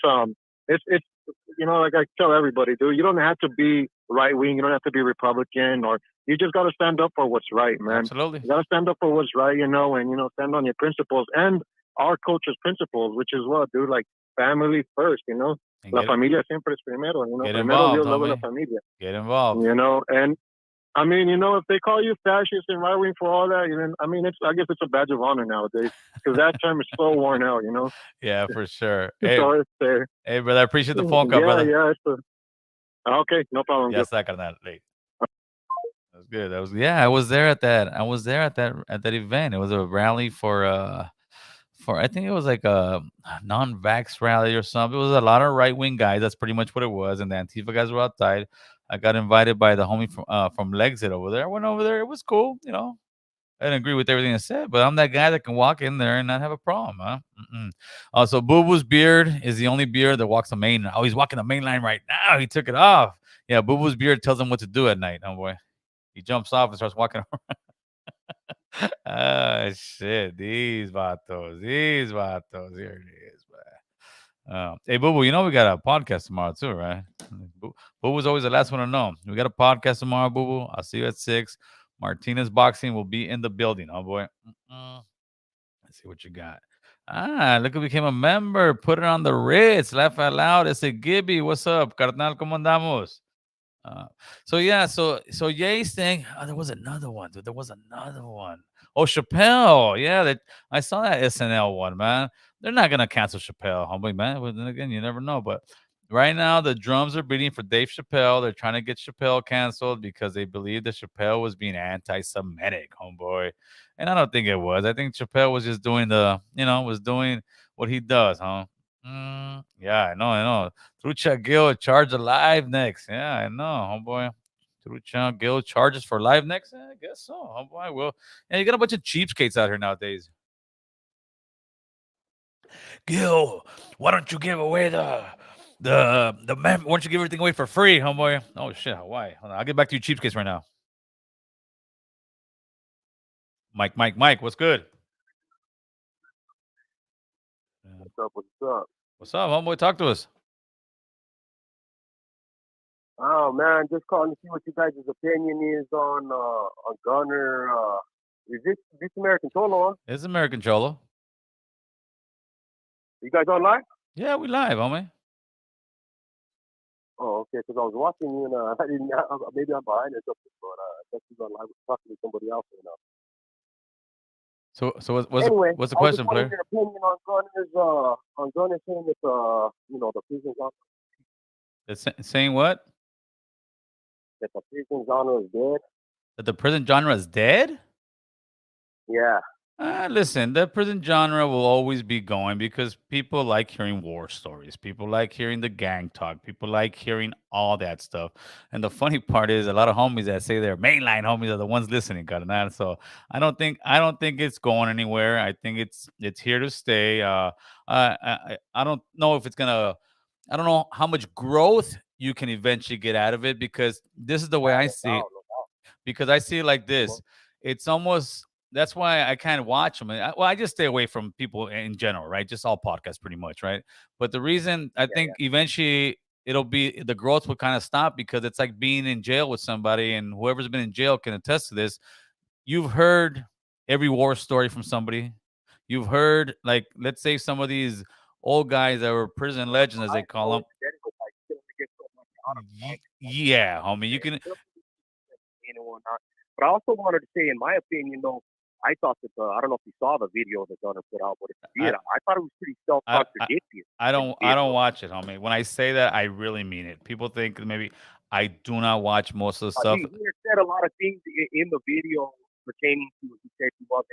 like I tell everybody, dude, you don't have to be right wing, you don't have to be Republican, or you just got to stand up for what's right, man. Absolutely. You got to stand up for what's right, and stand on your principles and our culture's principles, which is what, dude, like family first. And La familia siempre es primero, get primero involved, Dios, luego la homie. familia, Get involved. and I mean, if they call you fascist and right wing for all that, I mean, I guess it's a badge of honor nowadays because that term is so worn out. Yeah, for sure. Hey, So it's there. hey, brother, I appreciate the phone call, Yeah, brother. yeah, okay, no problem. Ya está, carnal. Hey, that was good. That was yeah. I was there at that. I was there at that event. It was a rally for I think it was like a non-vax rally or something. It was a lot of right wing guys. That's pretty much what it was. And the Antifa guys were outside. I got invited by the homie from Lexit over there. I went over there. It was cool. I didn't agree with everything I said, but I'm that guy that can walk in there and not have a problem, huh? Mm-mm. So Boo Boo's beard is the only beard that walks the main. Oh, he's walking the main line right now. He took it off. Yeah, Boo Boo's beard tells him what to do at night, homeboy. He jumps off and starts walking around. Ah, shit. These vatos. These vatos. Here it is, man. Hey, Boo Boo, we got a podcast tomorrow, too, right? Boo Boo's always the last one to know. We got a podcast tomorrow, Boo Boo. I'll see you at 6. Martinez Boxing will be in the building, oh boy. Let's see what you got. Look who became a member. Put it on the Ritz. Laugh out loud. Ese Gibby. What's up? Carnal, ¿cómo andamos? Uh, so yeah, so Ye's thing. Oh, there was another one, dude. There was another one. Oh, Chappelle. Yeah, I saw that SNL one, man. They're not gonna cancel Chappelle, homie, man. But then again, you never know. But right now, the drums are beating for Dave Chappelle. They're trying to get Chappelle canceled because they believe that Chappelle was being anti-Semitic, homeboy. And I don't think it was. I think Chappelle was just doing was doing what he does, huh? Yeah, I know. Trucha Gill charge a live next. Yeah, I know, homeboy. Trucha Gill charges for live next. I guess so, homeboy. Well, yeah, you got a bunch of cheapskates out here nowadays. Gil, why don't you give away why don't you give everything away for free, homeboy? Oh shit, why? Hold on, I'll get back to you cheapskates right now. Mike, what's good? What's up? What's up? What's up, homeboy? Talk to us. Oh man, just calling to see what you guys' opinion is on Gunner. Is this American Cholo? Huh? It's American Cholo. You guys online? Yeah, we live, homie. Oh, okay. Because I was watching you, and I didn't. Maybe I'm behind or something, but I guess he's online talking to somebody else. So Anyway, what's the I was just question, wanting player? your opinion on Gunner's saying that the prison genre Saying what? that the prison genre is dead. That the prison genre is dead? Yeah. Listen, the prison genre will always be going because people like hearing war stories. People like hearing the gang talk. People like hearing all that stuff. And the funny part is, a lot of homies that say they're mainline homies are the ones listening, carnal. So I don't think it's going anywhere. I think it's here to stay. I don't know if it's gonna. I don't know how much growth you can eventually get out of it because this is the way Yeah, I no see it, doubt, no doubt. because I see it like Well, this. It's almost that's why I kind of watch them. Well, I just stay away from people in general, right? Just all podcasts, pretty much, right? But the reason I yeah, think eventually it'll be the growth will kind of stop because it's like being in jail with somebody, and whoever's been in jail can attest to this. You've heard every war story from somebody. You've heard, like, let's say some of these old guys that were prison legends, as I they call know them. it's dead. It was like still to get so much out of Yeah, homie, you can. and whatnot. But I also wanted to say, in my opinion, though, I thought that I don't know if you saw the video that Gunner put out, but if you I, did, I thought it was pretty I, I self-contradictory. I What he don't I did, don't bro. watch it, homie. When I say that, I really mean it. People think maybe I do not watch most of the stuff. He had said a lot of things in the video pertaining to. He said he wasn't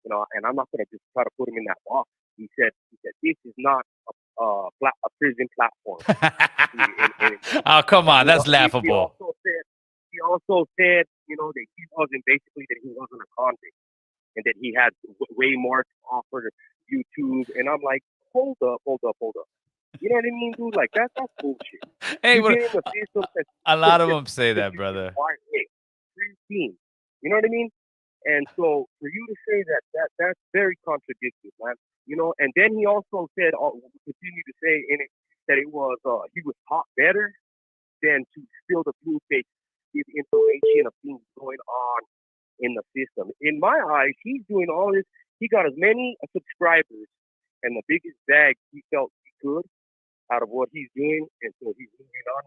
and I'm not going to just try to put him in that box. He said this is not a prison platform. And Oh, come on, that's he laughable. also said that he wasn't basically that he wasn't a convict and that he had way more to offer to YouTube. And I'm like, hold up, hold up, hold up. You know what I mean, dude? Like that's bullshit. Hey, You what get in the system a lot of just them say because that, you brother. require free team. You know what I mean? And so for you to say that's very contradictory, man. And then he also said, continue to say in it that it was he was taught better than to spill the blue face, give information of things going on in the system. In my eyes, he's doing all this. He got as many subscribers and the biggest bag he felt he could out of what he's doing, and so he's moving on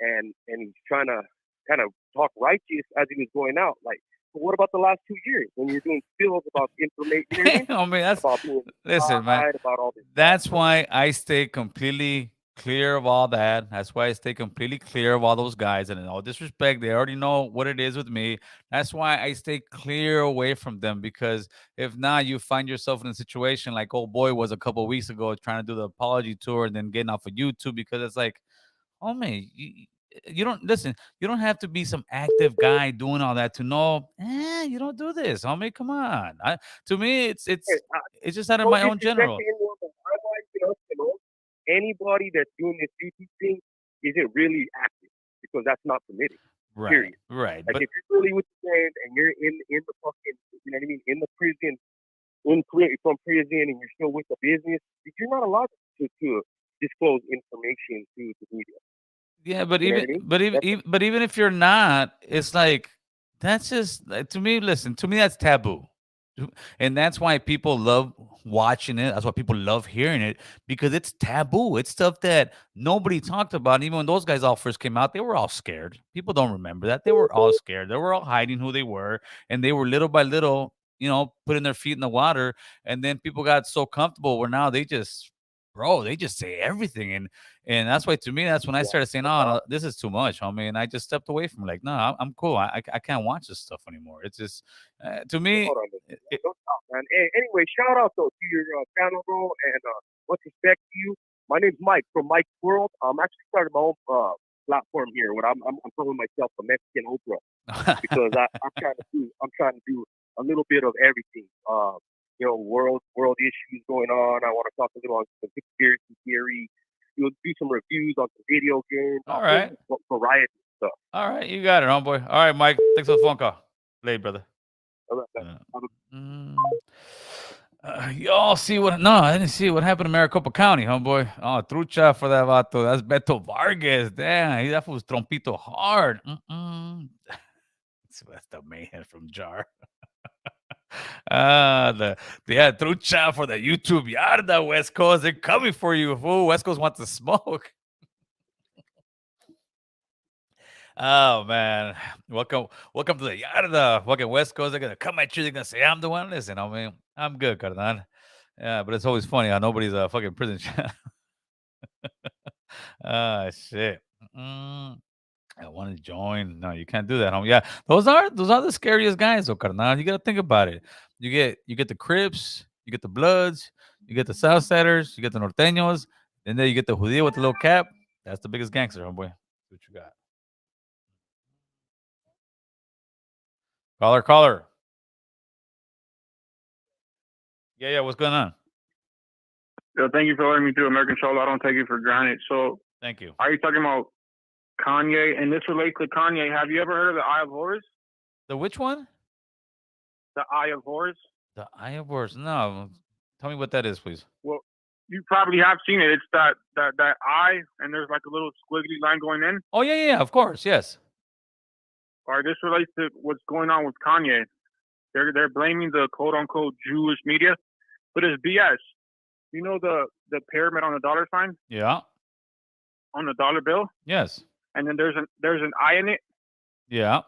and he's trying to kind of talk righteous as he was going out. Like, but what about the last 2 years when you're doing spills about information? You know what I mean? I mean, that's About being listen, man. lied about all this stuff. That's why I stay completely clear of all that. That's why I stay completely clear of all those guys. And in all disrespect, they already know what it is with me. That's why I stay clear away from them because if not, you find yourself in a situation like old boy was a couple of weeks ago trying to do the apology tour and then getting off of YouTube because it's like, homie, you don't listen. You don't have to be some active guy doing all that to know. You don't do this, homie. Come on. To me, it's Hey, it's it's just out of no my own disrespect general. to anyone, but I like anybody that's doing this YouTube thing isn't really active because that's not permitted. Right, Period. right. Like But if you're really with the band and you're in the fucking, you know what I mean, in the prison, from prison, and you're still with the business, you're not allowed to disclose information to the media. yeah, but You know what even I mean? but even, That's even but even if you're not, it's like that's just to me. Listen, to me, that's taboo, and that's why people love watching it. That's why people love hearing it because it's taboo. It's stuff that nobody talked about. And even when those guys all first came out, they were all scared. People don't remember that. They were all scared. They were all hiding who they were, and they were little by little, putting their feet in the water. And then people got so comfortable where now they just, bro, they just say everything, and that's why to me, that's when I yeah, started saying, no "Oh, no, doubt. this is too much, homie," and I just stepped away from it. Like, no, I'm cool. I can't watch this stuff anymore. It's just to me, Hold on, it, yeah, no doubt, man. Anyway, shout out though to your channel, bro, and much respect to you. My name's Mike from Mike's World. I'm actually starting my own platform here. What I'm calling myself a Mexican Oprah because I'm trying to do a little bit of everything. World issues going on. I want to talk a little on some conspiracy theory. Do some reviews on some video games, a all whole right, variety of stuff. all right, you got it, homeboy. All right, Mike, thanks for the phone call. Late, brother. All right, man. Uh, Have a mm, y'all see what? No, I didn't see what happened to Maricopa County, homeboy. Oh, trucha for that vato. That's Beto Vargas. Damn, that was trompito hard. That's the man from Jar. Yeah, trucha for the YouTube yarda, West Coast. They're coming for you, fool. West Coast wants to smoke. Oh man, welcome to the yacht of the fucking West Coast. They're gonna come at you. They're gonna say I'm the one. Listen, I mean, I'm good, Cardan. Yeah, but it's always funny how nobody's a fucking prison chat. Ah, shit. Mm, I want to join. No, you can't do that, homie. Yeah, those are the scariest guys, though, Cardan. You gotta think about it. You get the Crips, you get the Bloods, you get the Southsiders, you get the Norteños, and then you get the Judío with the little cap. That's the biggest gangster, homeboy. What you got? Caller. Yeah, yeah. What's going on? Yo, thank you for letting me do American Solo. I don't take it for granted. So, Thank you. are you talking about Kanye? And this relates to Kanye. Have you ever heard of the Eye of Horus? The which one? The Eye of Horus? The Eye of Horus. No, tell me what that is, please. Well, you probably have seen it. It's that eye, and there's like a little squiggly line going in. Oh yeah. Of course, yes. Or this relates to what's going on with Kanye. They're blaming the quote unquote Jewish media, but it's BS. You know the pyramid on the dollar sign Yeah. on the dollar bill, Yes. and then there's an eye in it. Yeah.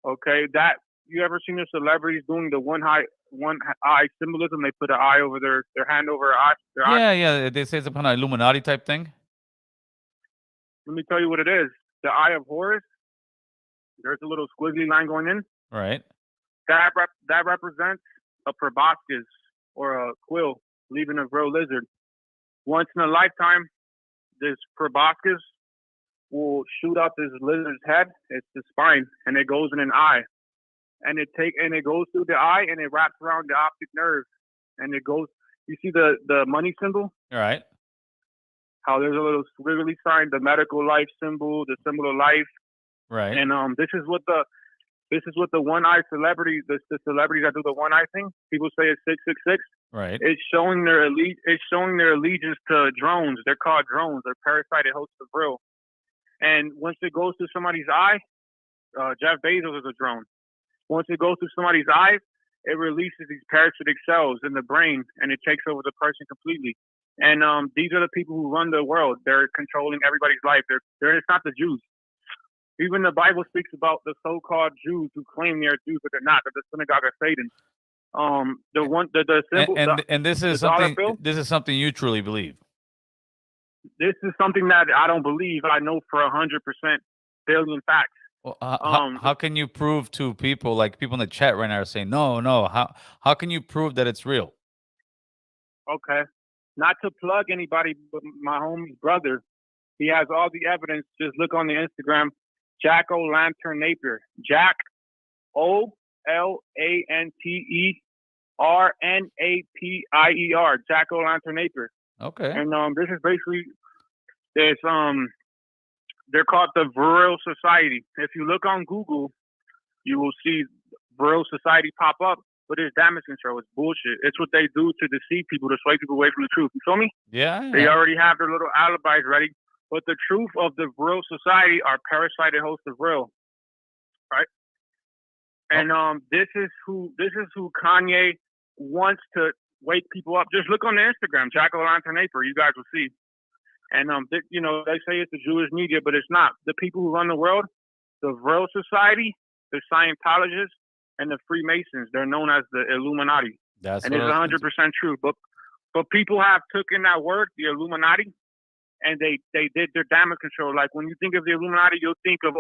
Okay, that you ever seen the celebrities doing the one eye symbolism? They put an eye over their hand over their eye. Yeah. They say some kind of Illuminati type thing. Let me tell you what it is. The Eye of Horus. There's a little squiggly line going in. Right. That represents a proboscis or a quill leaving a real lizard. Once in a lifetime, this proboscis will shoot out this lizard's head. It's the spine, and it goes in an eye, and it goes through the eye, and it wraps around the optic nerve, and it goes. You see the money symbol? All right. How there's a little squiggly sign, the medical life symbol, the symbol of life, Right. and this is what the one eye celebrities, the celebrities that do the one eye thing. People say it's 666. Right. It's showing their allegiance to drones. They're called drones. They're parasitic hosts of real. And once it goes through somebody's eye, Jeff Bezos is a drone. Once it goes through somebody's eye, it releases these parasitic cells in the brain, and it takes over the person completely. And these are the people who run the world. They're controlling everybody's life. It's not the Jews. Even the Bible speaks about the so-called Jews who claim they're Jews, but they're not. They're the synagogue of Satan. The symbol, And this is the dollar something. bill? This is something you truly believe. This is something that I don't believe. I know for 100% billion facts. Well, how can you prove to people like people in the chat right now are saying no? How can you prove that it's real? Okay, not to plug anybody, but my homie's brother, he has all the evidence. Just look on the Instagram, Jack O Lantern Napier, Jack OLanterNapier, Jack O Lantern Napier. Okay. And this is basically this they're called the Vril Society. If you look on Google, you will see Vril Society pop up, but it's damage control. It's bullshit. It's what they do to deceive people, to sway people away from the truth. You feel me? Yeah. They already have their little alibis ready. But the truth of the Vril Society are parasitic hosts of Vril. Right? And this is who Kanye wants to wake people up. Just look on the Instagram, Jack O'Lantern Napier. You guys will see. And they say it's the Jewish media, but it's not. The people who run the world, the Vril Society, the Scientologists, and the Freemasons. They're known as the Illuminati. It's 100% true. But people have taken that word, the Illuminati, and they did their damage control. Like when you think of the Illuminati, you'll think of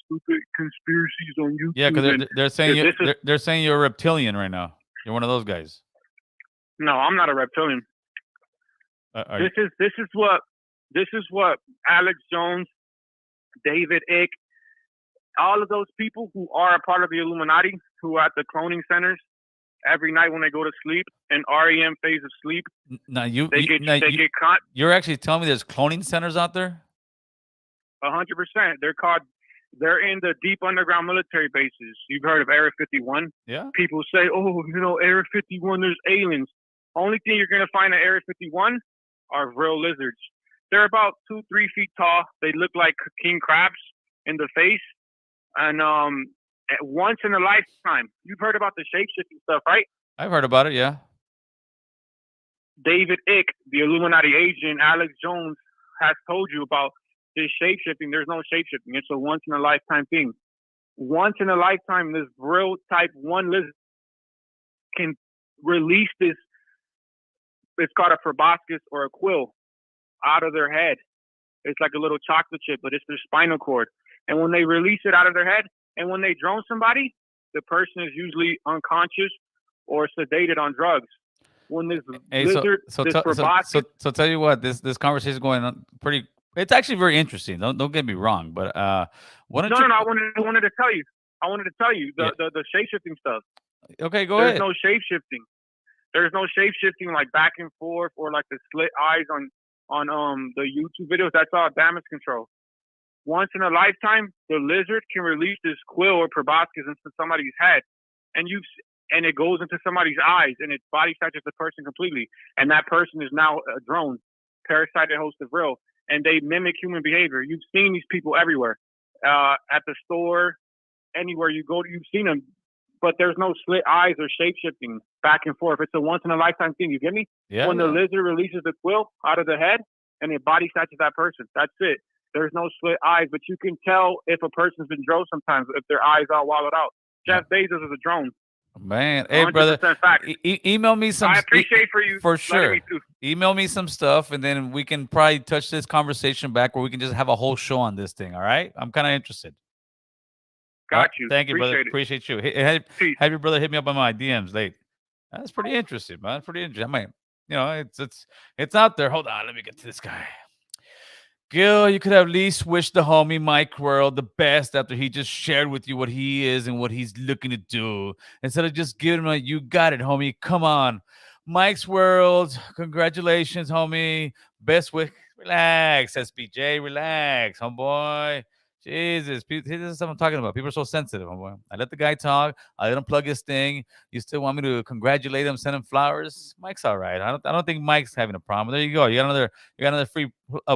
stupid conspiracies on YouTube. Yeah, because they're saying you're a reptilian right now. You're one of those guys. No, I'm not a reptilian. This is what Alex Jones, David Icke, all of those people who are a part of the Illuminati, who are at the cloning centers every night when they go to sleep, in REM phase of sleep. Now they get caught. You're actually telling me there's cloning centers out there? 100%. They're in the deep underground military bases. You've heard of Area 51? Yeah. People say, Area 51, there's aliens. Only thing you're gonna find at Area 51 are real lizards. They're about 2-3 feet tall. They look like king crabs in the face. And once in a lifetime, you've heard about the shape-shifting stuff, right? I've heard about it, yeah. David Icke, the Illuminati agent, Alex Jones, has told you about this shape shifting. There's no shape shifting. It's a once in a lifetime thing. Once in a lifetime, this real type 1 lizard can release this. It's called a proboscis or a quill out of their head. It's like a little chocolate chip, but it's their spinal cord. And when they release it out of their head, and when they drone somebody, the person is usually unconscious or sedated on drugs. When this lizard, proboscis. So tell you what, this conversation is going on pretty. It's actually very interesting. Don't get me wrong, but I wanted to tell you. The shape shifting stuff. Okay, go ahead. There's no shape shifting. There's no shape shifting like back and forth or like the slit eyes on the YouTube videos. That's all damage control. Once in a lifetime, the lizard can release this quill or proboscis into somebody's head, and it goes into somebody's eyes, and it body saturates the person completely, and that person is now a drone, parasited host of real, and they mimic human behavior. You've seen these people everywhere, at the store, anywhere you go, you've seen them, but there's no slit eyes or shape shifting back and forth. It's a once in a lifetime thing. You get me? Yeah. When the lizard releases the quill out of the head, and it body saturates that person. That's it. There's no slit eyes, but you can tell if a person's been drone sometimes if their eyes are wallowed out. Jeff Bezos is a drone. Man, hey brother, email me some. I appreciate for you for sure. Email me some stuff, and then we can probably touch this conversation back, where we can just have a whole show on this thing. All right, I'm kind of interested. Got you. Thank you, brother. Appreciate you. Have your brother hit me up on my DMs late. That's pretty interesting, man. Pretty interesting. I mean, it's out there. Hold on, let me get to this guy. Gil, you could have at least wished the homie Mike World the best after he just shared with you what he is and what he's looking to do. Instead of just giving him you got it, homie. Come on. Mike's World, congratulations, homie. Best wish. Relax, SBJ. Relax, homeboy. Jesus, this is what I'm talking about. People are so sensitive, homeboy. I let the guy talk. I let him plug his thing. You still want me to congratulate him, send him flowers? Mike's all right. I don't think Mike's having a problem. There you go. You got another free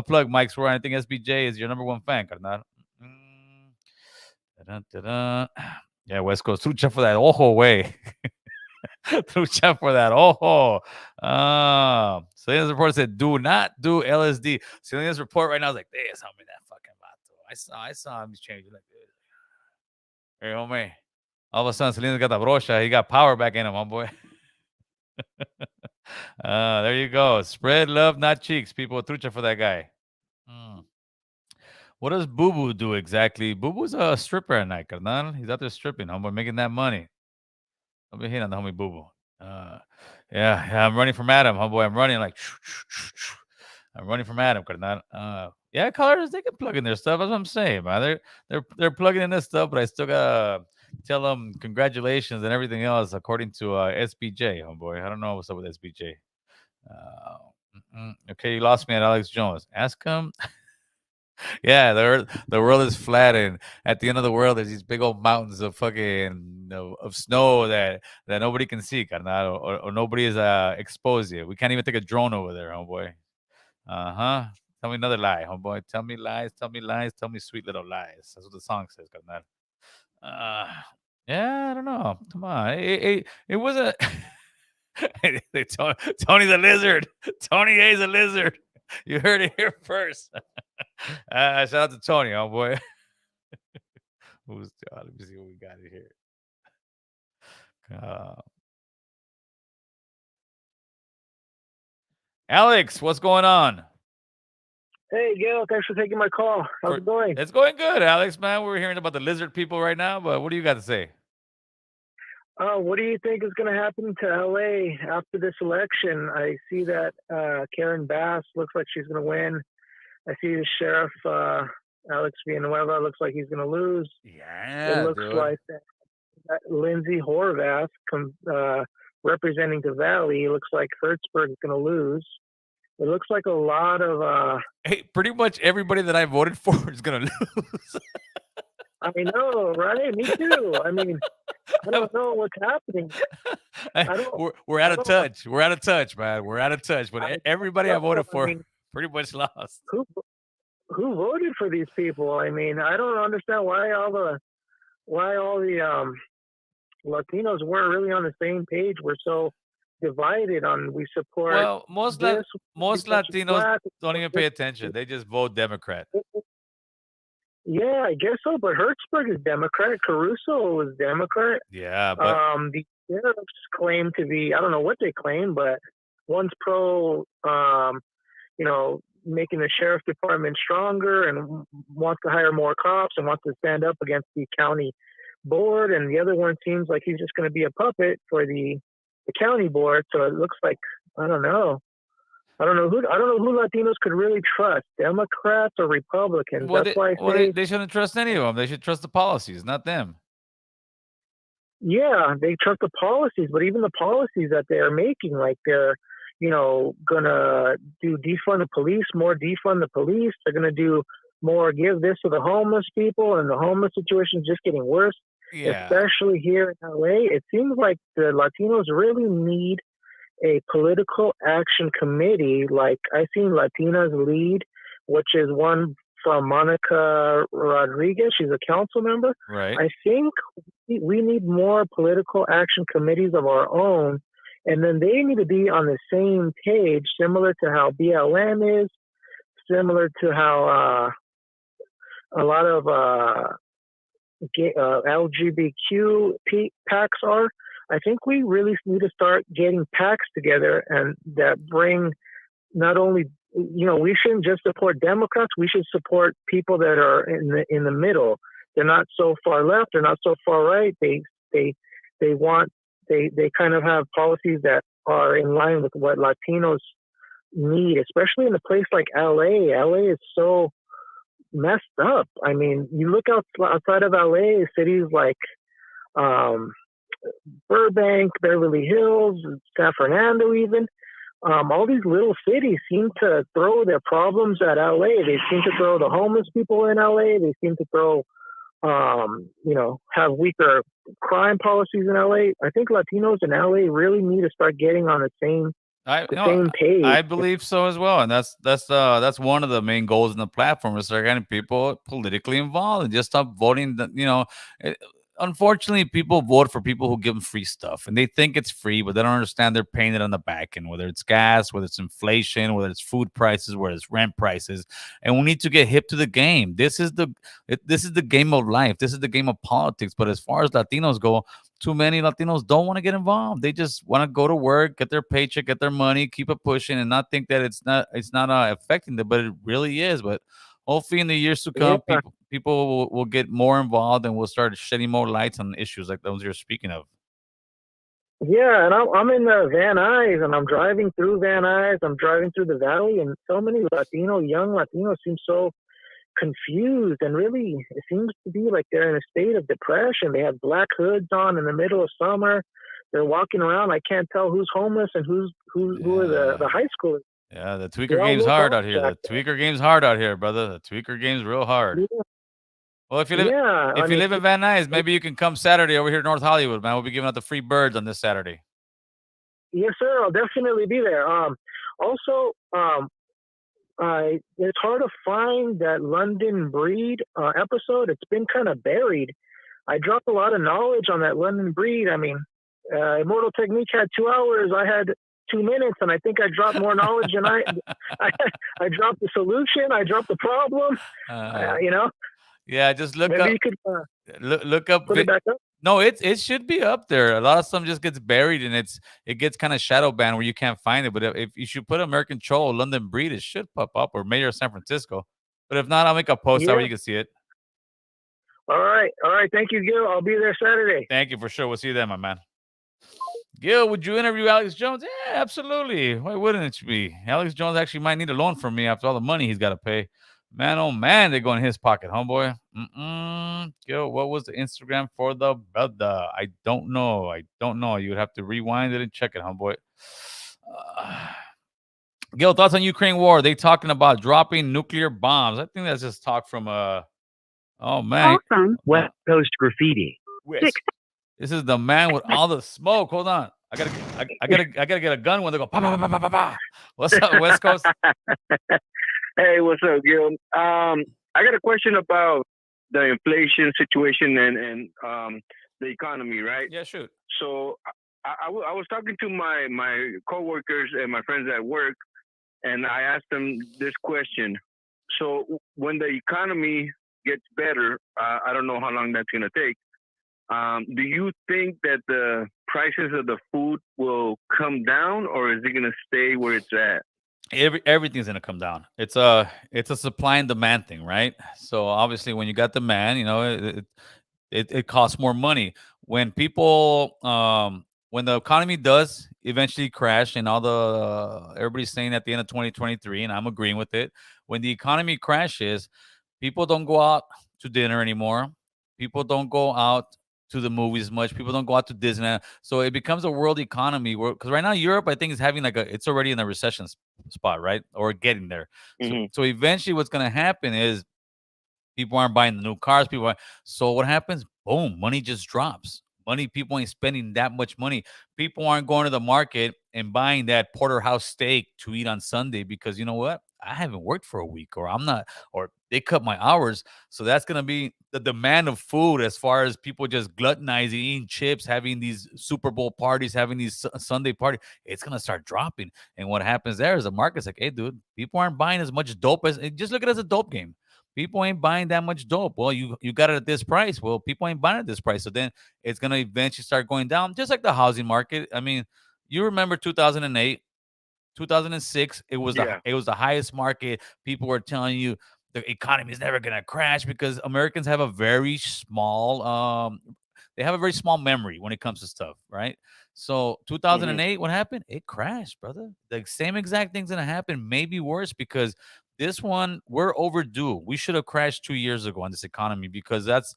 plug, Mike's where I think SBJ is your number one fan, carnal. Yeah, West Coast. Trucha for that ojo way. Trucha for that ojo. Selena's report said, do not do LSD. Selena's report right now is like, damn, homie, that fucking vato. I saw him changing like this. Hey, homie. All of a sudden, Selena's got the brocha. He got power back in him, homeboy. There you go. Spread love, not cheeks, people. Trucha for that guy. What does Boo Boo do exactly? Boo Boo's a stripper at night, carnal. He's out there stripping, homeboy, making that money. Let me hit on the homie Boo Boo. Yeah, I'm running from Adam, homeboy. I'm running like, I'm running from Adam, carnal. Yeah, callers, they can plug in their stuff. That's what I'm saying, man. They're plugging in this stuff, but I still gotta tell them congratulations and everything else according to SBJ, homeboy. I don't know what's up with SBJ. Okay, you lost me at Alex Jones. Ask him. Yeah, the world is flat, and at the end of the world, there's these big old mountains of fucking of snow that nobody can see, carnal, or nobody is exposed yet. We can't even take a drone over there, homeboy. Tell me another lie, homeboy. Tell me lies. Tell me lies. Tell me sweet little lies. That's what the song says, carnal. Yeah, I don't know. Come on, it was a Tony the Lizard. Tony A's a lizard. You heard it here first. Shout out to Tony, homeboy. Let me see what we got in here. Alex, what's going on? Hey, Gil, thanks for taking my call. How's it going? It's going good, Alex, man. We're hearing about the lizard people right now, but what do you got to say? What do you think is going to happen to LA after this election? I see that Karen Bass looks like she's going to win. I see the sheriff, Alex Villanueva, looks like he's going to lose. Yeah, it looks like that Lindsay Horvath representing the Valley. It looks like Hertzberg is going to lose. It looks like a lot of... hey, pretty much everybody that I voted for is going to lose. I know, right? Me too. I mean, I don't know what's happening. We're out of touch. We're out of touch, man. We're out of touch. But everybody I voted for pretty much lost. Who voted for these people? I mean, I don't understand why all the Latinos weren't really on the same page. We're so divided on we support. Well, most Latinos don't even pay attention. They just vote Democrat. Yeah, I guess so. But Hertzberg is Democrat. Caruso was Democrat. Yeah, but The sheriffs claim to be, I don't know what they claim, but one's pro, making the sheriff department stronger and wants to hire more cops and wants to stand up against the county board. And the other one seems like he's just going to be a puppet for the county board. So it looks like, I don't know. I don't know who Latinos could really trust, Democrats or Republicans. well, That's they, why I well, they, say, they shouldn't trust any of them. They should trust the policies, not them. yeah, they trust the policies, but even the policies that they're making, like they're, gonna do defund the police, more defund the police. They're gonna do more, give this to the homeless people, and the homeless situation is just getting worse, Yeah. especially here in LA. It seems like the Latinos really need a political action committee. Like I seen Latinas lead, which is one from Monica Rodriguez. She's a council member. Right. I think we need more political action committees of our own, and then they need to be on the same page, similar to how BLM is, similar to how a lot of LGBTQ PACs are. I think we really need to start getting PACs together and that bring not only, we shouldn't just support Democrats. We should support people that are in the middle. They're not so far left. They're not so far right. They want they kind of have policies that are in line with what Latinos need, especially in a place like LA. LA is so messed up. I mean, you look outside of LA, cities like um, Burbank, Beverly Hills, San Fernando, even. All these little cities seem to throw their problems at LA. They seem to throw the homeless people in LA. They seem to throw, have weaker crime policies in LA. I think Latinos in LA really need to start getting on I the no, same page. I believe so as well, and that's one of the main goals in the platform is start getting people politically involved and just stop voting. It, unfortunately, people vote for people who give them free stuff, and they think it's free, but they don't understand they're paying it on the back end, whether it's gas, whether it's inflation, whether it's food prices, whether it's rent prices, and we need to get hip to the game. This is the game of life. This is the game of politics. But as far as Latinos go, too many Latinos don't want to get involved. They just want to go to work, get their paycheck, get their money, keep it pushing, and not think that it's not affecting them, but it really is. But hopefully, in the years to come, Yeah, people will get more involved and will start shedding more lights on issues like those you're speaking of. yeah, and I'm in Van Nuys, and I'm driving through Van Nuys. I'm driving through the valley, and so many young Latinos, seem so confused, and really, it seems to be like they're in a state of depression. They have black hoods on in the middle of summer. They're walking around. I can't tell who's homeless and who are the Yeah. high schoolers. Yeah, the They tweaker all game's look hard off out here. back The tweaker game's hard out here, brother. The tweaker game's real hard. there. Well, Yeah, I if you mean, live in Van Nuys, maybe you can come Saturday over here to North Hollywood, man. We'll be giving out the free birds on this Saturday. yes, sir. I'll definitely be there. Also, it's hard to find that London Breed episode. It's been kind of buried. I dropped a lot of knowledge on that London Breed. I mean, Immortal Technique had 2 hours. I had 2 minutes, and I think I dropped more knowledge than I, I dropped the solution. I dropped the problem. Uh, You know, yeah, just maybe you could look up. put it back up. No, it should be up there. A lot of stuff just gets buried and it gets kind of shadow banned where you can't find it. But if you should put American Cholo London Breed, it should pop up or Mayor of San Francisco. But if not, I'll make a post out where Yeah. you can see it. All right. Thank you, Gil. I'll be there Saturday. Thank you for sure. We'll see you then, my man. Gil, would you interview Alex Jones? Yeah, absolutely. Why wouldn't it be? Alex Jones actually might need a loan from me after all the money he's got to pay. Man, oh man, they go in his pocket, homeboy. Gil, what was the Instagram for the brother? I don't know. You would have to rewind it and check it, homeboy. Uh, Gil, thoughts on Ukraine war? They talking about dropping nuclear bombs. I think that's just talk from oh man. From West Coast Graffiti. West. This is the man with all the smoke. Hold on. I gotta get a gun when they go pa pa pa pa pa pa. What's up, West Coast? Hey, what's up, Gil? I got a question about the inflation situation and the economy, right? Yeah, shoot. So I was talking to my coworkers and my friends at work, and I asked them this question. So when the economy gets better, I don't know how long that's gonna take. Do you think that the prices of the food will come down, or is it gonna stay where it's at? Everything's gonna come down. It's a supply and demand thing, right? So obviously, when you got demand, it costs more money. When people when the economy does eventually crash, and all the everybody's saying at the end of 2023, and I'm agreeing with it. When the economy crashes, people don't go out to dinner anymore. People don't go out to the movies much. People don't go out to Disneyland. So it becomes a world economy where, because right now Europe, I think, is having like it's already in a recession spot, right? Or getting there. So Hmm. so eventually what's gonna happen is people aren't buying the new cars. So what happens? Boom, money just drops. Money, people ain't spending that much money. People aren't going to the market and buying that porterhouse steak to eat on Sunday because you know what? I haven't worked for a week, or I'm not, or they cut my hours. So that's gonna be the demand of food, as far as people just gluttonizing, eating chips, having these Super Bowl parties, having these Sunday parties. It's gonna start dropping. And what happens there is the market's like, hey, dude, people aren't buying as much dope as just look at it as a dope game. People ain't buying that much dope. Well, you got it at this price. Well, people ain't buying it at this price. So then it's gonna eventually start going down, just like the housing market. I mean, you remember 2008, 2006, Yeah. it was the highest market. People were telling you the economy is never gonna crash because Americans have a very small they have a very small memory when it comes to stuff, right? So Hmm. 2008, what happened? It crashed, brother. The same exact thing's gonna happen, maybe worse, because this one we're overdue. We should have crashed 2 years ago on this economy, because that's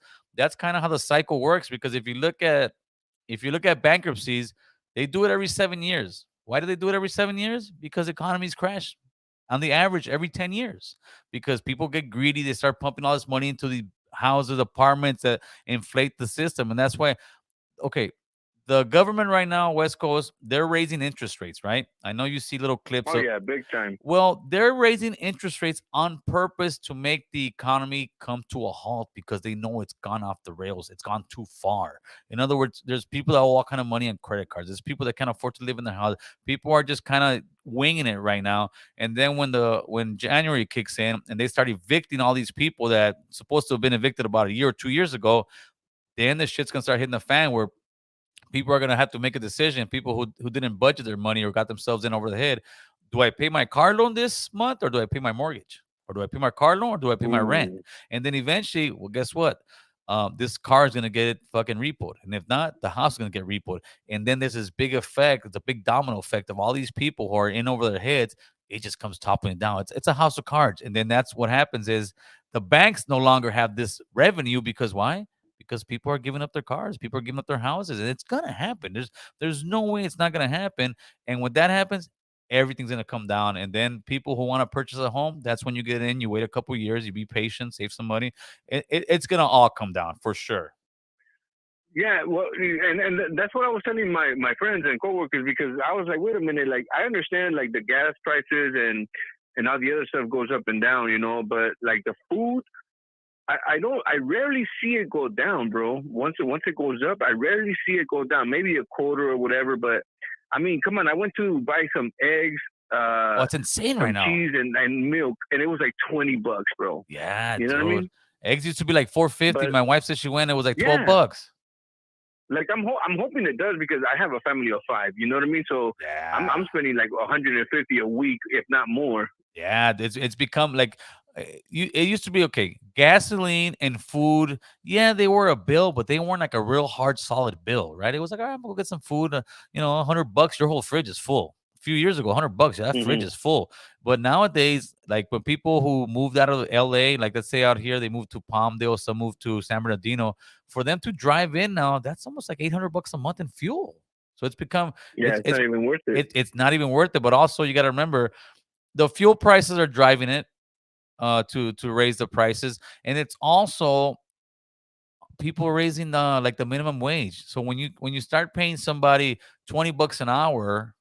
kind of how the cycle works. Because if you look at bankruptcies, they do it every 7 years. Why do they do it every 7 years? Because economies crash on the average every 10 years. Because people get greedy, they start pumping all this money into the houses, apartments that inflate the system. And that's why, okay, the government right now, West Coast, they're raising interest rates, right? I know you see little clips Oh of, yeah, big time. well, they're raising interest rates on purpose to make the economy come to a halt, because they know it's gone off the rails. It's gone too far. In other words, there's people that owe all kind of money on credit cards. There's people that can't afford to live in their house. People are just kind of winging it right now. And then when January kicks in and they start evicting all these people that supposed to have been evicted about a year or 2 years ago, then the shit's gonna start hitting the fan, where people are going to have to make a decision. People who didn't budget their money or got themselves in over the head. Do I pay my car loan this month, or do I pay my mortgage? Or do I pay my car loan, or do I pay my rent? Ooh. And then eventually, well, guess what? This car is going to get it fucking repoed. And if not, the house is going to get repoed. And then there's this big effect, it's a big domino effect of all these people who are in over their heads. It just comes toppling down. It's a house of cards. And then that's what happens is the banks no longer have this revenue, because why? Because people are giving up their cars, people are giving up their houses, and it's gonna happen. There's no way it's not gonna happen. And when that happens, everything's gonna come down. And then people who want to purchase a home, that's when you get in. You wait a couple years, you be patient, save some money. It's gonna all come down for sure. Yeah, well, and that's what I was telling my friends and coworkers, because I was like, wait a minute, like I understand like the gas prices and all the other stuff goes up and down, but like the food, I rarely see it go down, bro. Once it goes up, I rarely see it go down. Maybe a quarter or whatever, but I mean, come on, I went to buy some eggs, Oh, it's insane right some now. cheese and milk, and it was like $20, bro. Yeah, You know what I dude. mean? Eggs used to be like 4.50. But My wife said she went, it was like 12 yeah, bucks. like I'm hoping it does, because I have a family of five. You know what I mean? So I'm Yeah. spending like 150 a week, if not more. Yeah, it's become like it used to be okay. Gasoline and food, yeah, they were a bill, but they weren't like a real hard, solid bill, right? It was like, all right, we'll get some food. $100, your whole fridge is full. A few years ago, $100, yeah, that fridge Hmm. is full. But nowadays, like when people who moved out of LA, like let's say out here, they moved to Palmdale, some moved to San Bernardino. For them to drive in now, that's almost like $800 a month in fuel. So it's become Yeah, it's not even worth it. it's not even worth it. But also, you got to remember the fuel prices are driving it to raise the prices, and it's also people raising the minimum wage. So when you start paying somebody $20 an hour,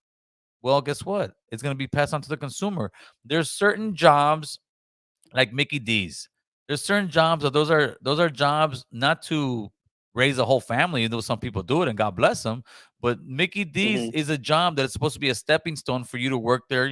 well, guess what? It's going to be passed on to the consumer. There's certain jobs like Mickey D's. There's certain jobs that those are jobs not to raise a whole family. Some people do it, and God bless them. But Mickey D's Hmm. is a job that is supposed to be a stepping stone for you to work there,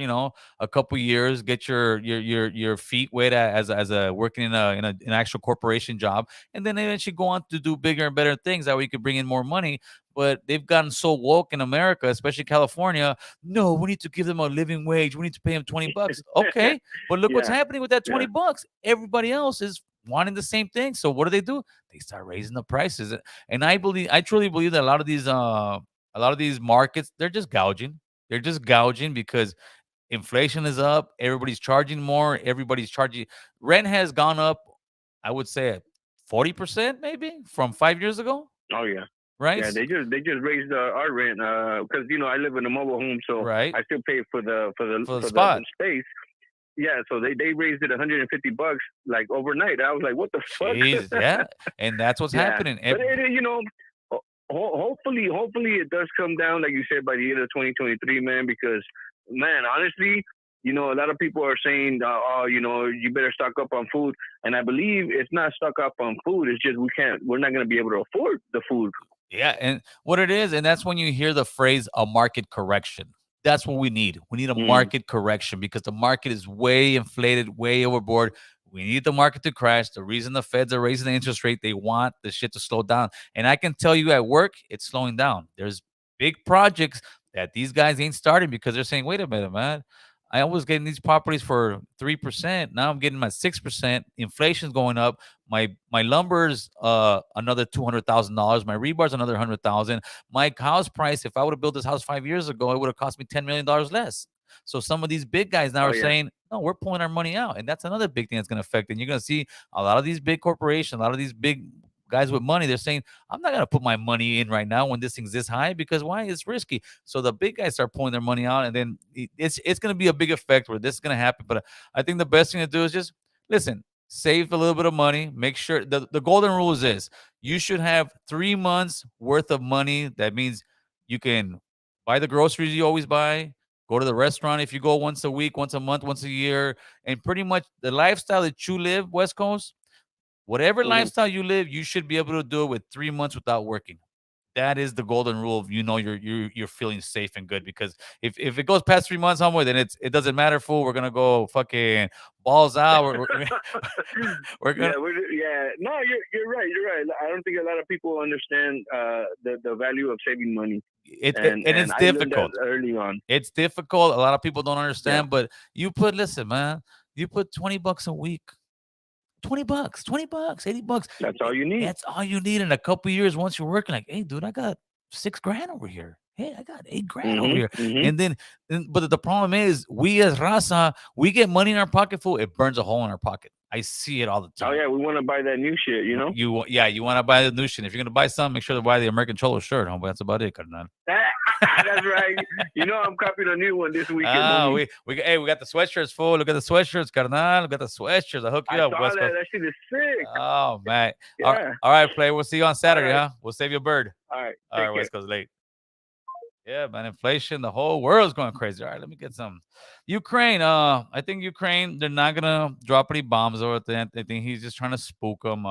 a couple years, get your feet wet as a working in an actual corporation job, and then eventually go on to do bigger and better things. That way you could bring in more money. But they've gotten so woke in America, especially California. No, we need to give them a living wage. We need to pay them $20. Okay, but look what's Yeah, happening with that yeah. $20. Everybody else is wanting the same thing. So what do? They start raising the prices. And I truly believe that a lot of these markets, they're just gouging. They're just gouging because inflation is up. Everybody's charging more. Everybody's charging. Rent has gone up, I would say, at 40% maybe from 5 years ago, Oh yeah. right? Yeah, they just raised our rent because I live in a mobile home, so Right. I still pay for the for the For the for the spot. space. Yeah, so they raised it $150 like overnight. I was like, what the fuck? Jeez, yeah. And that's what's Yeah, happening. but hopefully it does come down, like you said, by the end of 2023, man. Because man, honestly, a lot of people are saying, you better stock up on food, and I believe it's not stock up on food. It's just we're not going to be able to afford the food. Yeah, and what it is, and that's when you hear the phrase a market correction. That's what we need. We need a Mm. market correction because the market is way inflated, way overboard. We need the market to crash. The reason the feds are raising the interest rate, they want the shit to slow down. And I can tell you at work, it's slowing down. There's big projects that these guys ain't starting because they're saying, wait a minute, man. I was getting these properties for 3%. Now I'm getting my 6%. Inflation's going up. My lumber's another $200,000. My rebar's another 100,000. My house price, if I would have built this house 5 years ago, it would have cost me $10 million less. So some of these big guys now Oh are yeah. saying, no, we're pulling our money out, and that's another big thing that's going to affect. And you're going to see a lot of these big corporations, a lot of these big guys with money. They're saying, I'm not going to put my money in right now when this thing's this high because why? It's risky. So the big guys start pulling their money out, and then it's going to be a big effect where this is going to happen. But I think the best thing to do is just listen, save a little bit of money. Make sure the golden rule is this: you should have 3 months worth of money. That means you can buy the groceries you always buy, go to the restaurant if you go once a week, once a month, once a year, and pretty much the lifestyle that you live, West Coast, whatever Hmm. lifestyle you live, you should be able to do it with 3 months without working. That is the golden rule of you're feeling safe and good because if it goes past 3 months, homeboy, then it doesn't matter, fool. We're gonna go fucking balls out. We're gonna Yeah. No, you're right. You're right. I don't think a lot of people understand the value of saving money, and and it's I learned that difficult. early on. It's difficult. A lot of people don't Yeah, understand, but listen, man, you put $20 a week, $20, $20, $80. that's all you need. That's all you need in a couple years once you're working. Like, hey, dude, I got 6 grand over here. Hey, I got 8 grand over Hmm. here. Hmm. And then, but the problem is, we as raza, we get money in our pocket, full. It burns a hole in our pocket. I see it all the Oh time. yeah, we want to buy that new shit. Yeah, you want to buy the new shit. If you're gonna buy something, make sure to buy the American Cholo shirt. Homeboy, that's about it, carnal. That's right. I'm copying a new one this weekend, homie. We got the sweatshirts, full. Look at the sweatshirts, carnal. Look at the sweatshirts. I hook you I up, saw West that. Coast. That shit is sick. Oh man. Yeah. All right, play. We'll see you on Saturday, right. huh? We'll save you a bird. All right. All Take right, care. West Coast late. Yeah, man, inflation, the whole world's going crazy. All right, let me get some. Ukraine, I think Ukraine, they're not gonna drop any bombs over there. I think he's just trying to spook them.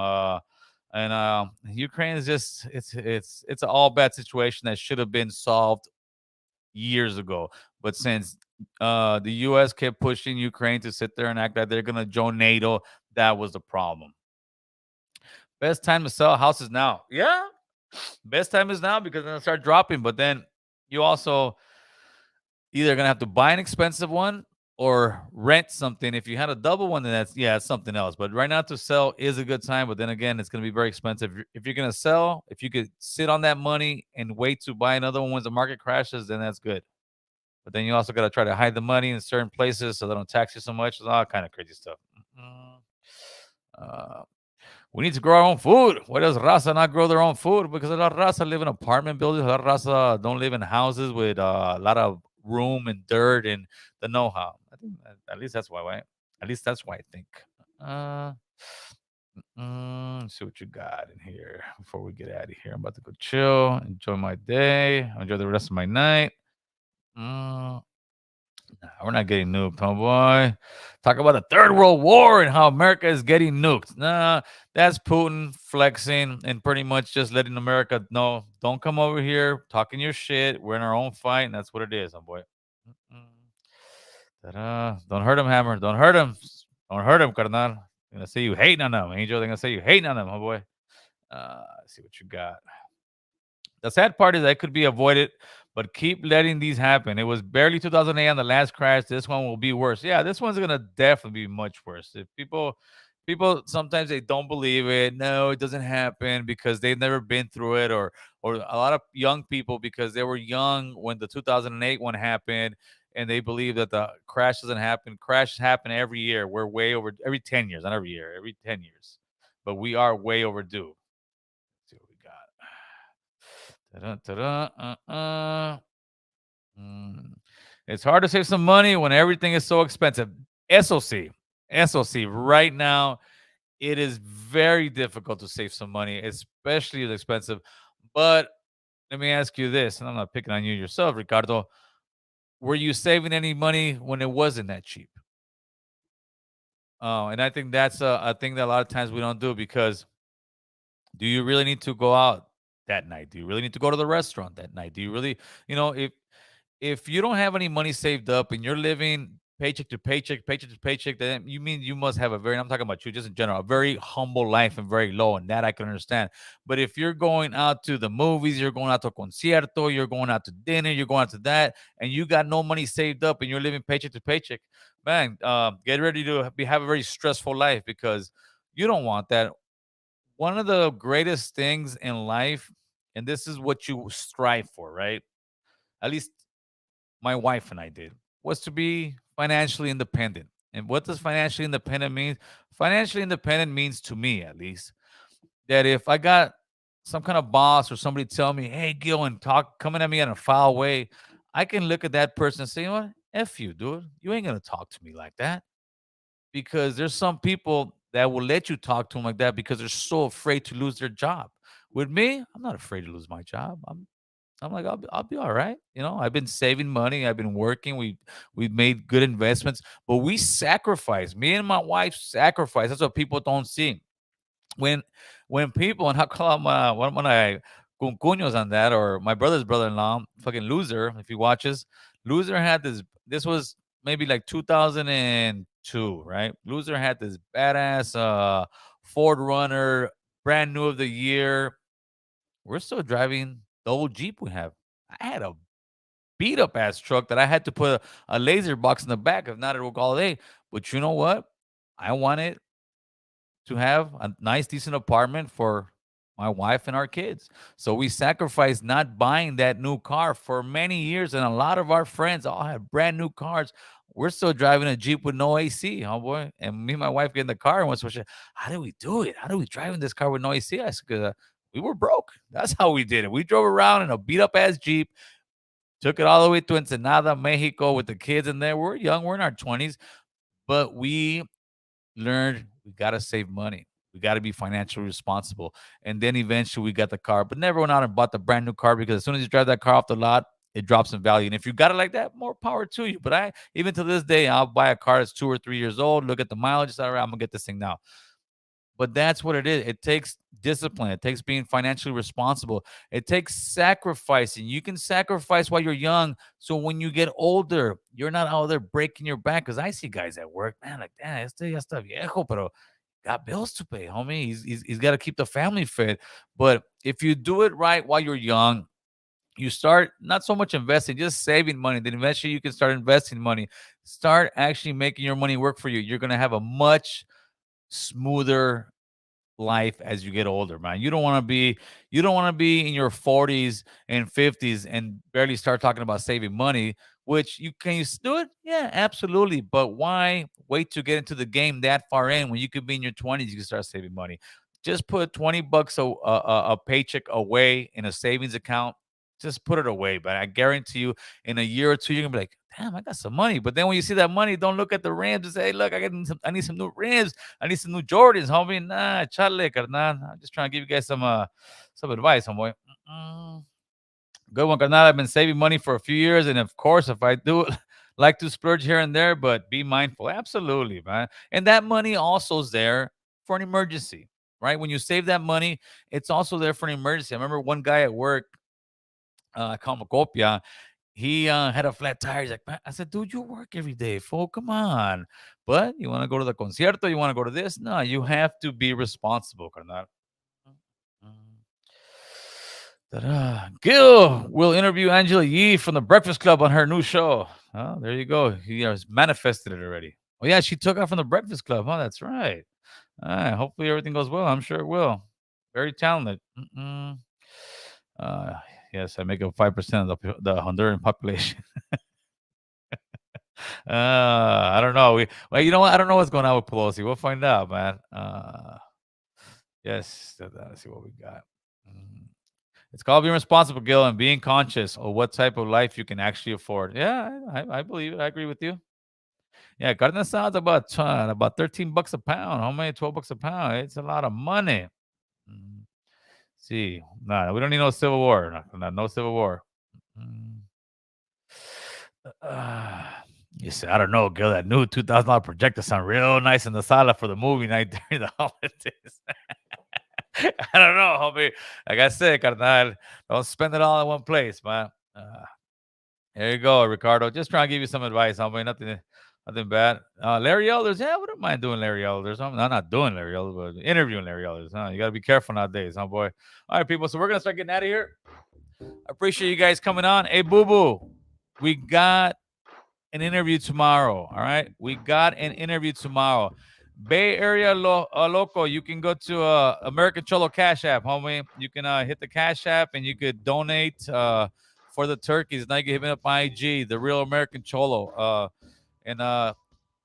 And Ukraine is just it's an all bad situation that should have been solved years ago. But since the US kept pushing Ukraine to sit there and act like they're gonna join NATO, that was the problem. Best time to sell houses now. Yeah. Best time is now because they're gonna start dropping, but then you also either gonna have to buy an expensive one or rent something. If you had a double one, then it's something else. But right now to sell is a good time. But then again, it's gonna be very expensive. If you're gonna sell, if you could sit on that money and wait to buy another one once the market crashes, then that's good. But then you also gotta try to hide the money in certain places so they don't tax you so much. It's all kind of crazy stuff. Mhm. Uh, we need to grow our own food. Why does Raza not grow their own food? Because a lot of Raza live in apartment buildings. A lot of Raza don't live in houses with a lot of room and dirt and the know-how. I think at least that's why, right? At least that's why I think. Uh, let's see what you got in here before we get out of here. I'm about to go chill, enjoy my day, enjoy the rest of my night. Mm, Nah, we're not getting nuked, homeboy. Talk about the Third World War and how America is getting nuked. Nah, that's Putin flexing and pretty much just letting America know, don't come over here talking your shit. We're in our own fight, and that's what it is, homeboy. Mm-mm. Ta-da. Don't hurt him, Hammer. Don't hurt him. Don't hurt him, carnal. They're gonna say you hating on them, Angel. They're gonna say you hating on them, homeboy. Let's see what you got. The sad part is that could be avoided, but keep letting these happen. It was barely 2008 on the last crash. This one will be worse. Yeah, this one's gonna definitely be much worse. If people sometimes they don't believe it. No, it doesn't happen because they've never been through it, or a lot of young people because they were young when the 2008 one happened, and they believe that the crash doesn't happen. Crashes happen every year. We're way over every 10 years, not every year, every 10 years, but we are way overdue. Let's see what we got. Ta-da, ta-da, Mm. It's hard to save some money when everything is so expensive. SOC, SOC. Right now, it is very difficult to save some money, especially if it's expensive. But let me ask you this, and I'm not picking on you yourself, Ricardo. Were you saving any money when it wasn't that cheap? Oh, and I think that's a thing that a lot of times we don't do because do you really need to go out that night? Do you really need to go to the restaurant that night? Do you really, if you don't have any money saved up and you're living paycheck to paycheck, then you mean you must have a very, I'm talking about you just in general, a very humble life and very low, and that I can understand. But if you're going out to the movies, you're going out to a concierto, you're going out to dinner, you're going out to that, and you got no money saved up and you're living paycheck to paycheck, man, get ready to have a very stressful life because you don't want that. One of the greatest things in life, and this is what you strive for, right? At least my wife and I did, was to be financially independent. And what does financially independent mean? Financially independent means to me, at least, that if I got some kind of boss or somebody tell me, "Hey, Gil," and talk coming at me in a foul way, I can look at that person and say, "You know what? F you, dude. You ain't gonna talk to me like that." Because there's some people that will let you talk to them like that because they're so afraid to lose their job. With me, I'm not afraid to lose my job. I'm like, I'll be all right. I've been saving money. I've been working. We've made good investments, but we sacrifice. Me and my wife sacrifice. That's what people don't see. When when people, and I call him one of my cuncuños on that, or my brother's brother-in-law, fucking loser. If he watches, loser had this. This was maybe like 2002, right? Loser had this badass Ford Runner, brand new of the year. We're still driving the old Jeep we have. I had a beat up ass truck that I had to put a laser box in the back. If not, it would go all day. But you know what? I wanted to have a nice, decent apartment for my wife and our kids. So we sacrificed not buying that new car for many years. And a lot of our friends all have brand new cars. We're still driving a Jeep with no AC, homeboy. And me and my wife get in the car and what's how do we do it? How do we drive in this car with no AC? I said, "'Cause, we were broke. That's how we did it. We drove around in a beat up ass Jeep, took it all the way to Ensenada, Mexico with the kids in there. We're young, we're in our 20s, but we learned we got to save money. We got to be financially responsible. And then eventually we got the car, but never went out and bought the brand new car because as soon as you drive that car off the lot, it drops in value. And if you got it like that, more power to you. But even to this day, I'll buy a car that's 2 or 3 years old, look at the mileage, all right, I'm gonna get this thing now. But that's what it is. It takes discipline. It takes being financially responsible. It takes sacrificing. You can sacrifice while you're young. So when you get older, you're not out there breaking your back. Because I see guys at work, man, like, damn, este ya está viejo, pero got bills to pay, homie. He's got to keep the family fed. But if you do it right while you're young, you start not so much investing, just saving money. Then eventually you can start investing money. Start actually making your money work for you. You're going to have a much smoother life as you get older, man. You don't want to be in your 40s and 50s and barely start talking about saving money, which you do it? Yeah, absolutely. But why wait to get into the game that far in when you could be in your 20s, you can start saving money. Just put 20 bucks a paycheck away in a savings account. Just put it away, but I guarantee you in a year or two you're going to be like, "Damn, I got some money." But then when you see that money, don't look at the rims and say, "Hey, look, I need some new rims. I need some new Jordans, homie." Nah, chale, carnal. I'm just trying to give you guys some advice, homeboy. Mm-mm. Good one, carnal. I've been saving money for a few years, and of course, if I do it like to splurge here and there, but be mindful. Absolutely, man. And that money also is there for an emergency, right? When you save that money, it's also there for an emergency. I remember one guy at work, I call him a copia. He had a flat tire. He's like, "Man," I said, dude, you work every day, fool. Come on. But you want to go to the concierto? You want to go to this? No, you have to be responsible, carnal. Ta-da. Gil will interview Angela Yee from the Breakfast Club on her new show. Oh, there you go. He has manifested it already. Oh, yeah, she took out from the Breakfast Club. Oh, that's right. All right. Hopefully everything goes well. I'm sure it will. Very talented. Mm-mm. Uh, yes, I make up 5% of the Honduran population. I don't know. Well, you know what? I don't know what's going on with Pelosi. We'll find out, man. Yes, let's see what we got. Mm. It's called being responsible, Gil, and being conscious of what type of life you can actually afford. Yeah, I believe it. I agree with you. Yeah, carne asada about $13 a pound. How many? $12 a pound. It's a lot of money. Mm. See, nah, we don't need no civil war. No civil war. Mm. You see, I don't know, Gil. That new $2,000 projector sound real nice in the sala for the movie night during the holidays. I don't know, homie. Like I said, carnal, don't spend it all in one place, man. There you go, Ricardo. Just trying to give you some advice, homie. Nothing bad. Larry Elders, yeah, I wouldn't mind doing Larry Elders. I'm not doing Larry Elders, but interviewing Larry Elders. Huh? You got to be careful nowadays, huh, boy? All right, people. So we're gonna start getting out of here. I appreciate you guys coming on. Hey, Boo Boo, we got an interview tomorrow. All right, we got an interview tomorrow. Bay Area Loco, you can go to American Cholo Cash App, homie. You can hit the Cash App and you could donate for the turkeys. Now you can hit me up on IG, the Real American Cholo. And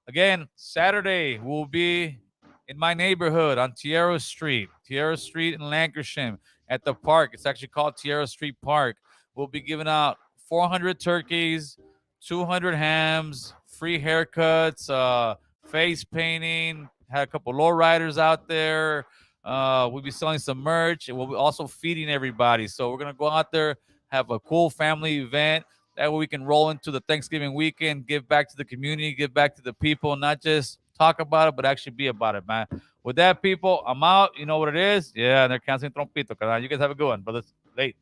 again, Saturday we'll be in my neighborhood on Tierra Street in Lancashire at the park. It's actually called Tierra Street Park. We'll be giving out 400 turkeys, 200 hams, free haircuts, face painting. Had a couple lowriders out there. We'll be selling some merch, and we'll be also feeding everybody. So we're gonna go out there, have a cool family event. That way we can roll into the Thanksgiving weekend, give back to the community, give back to the people, not just talk about it, but actually be about it, man. With that, people, I'm out. You know what it is? Yeah, they're canceling Trompito. You guys have a good one, brothers. Late.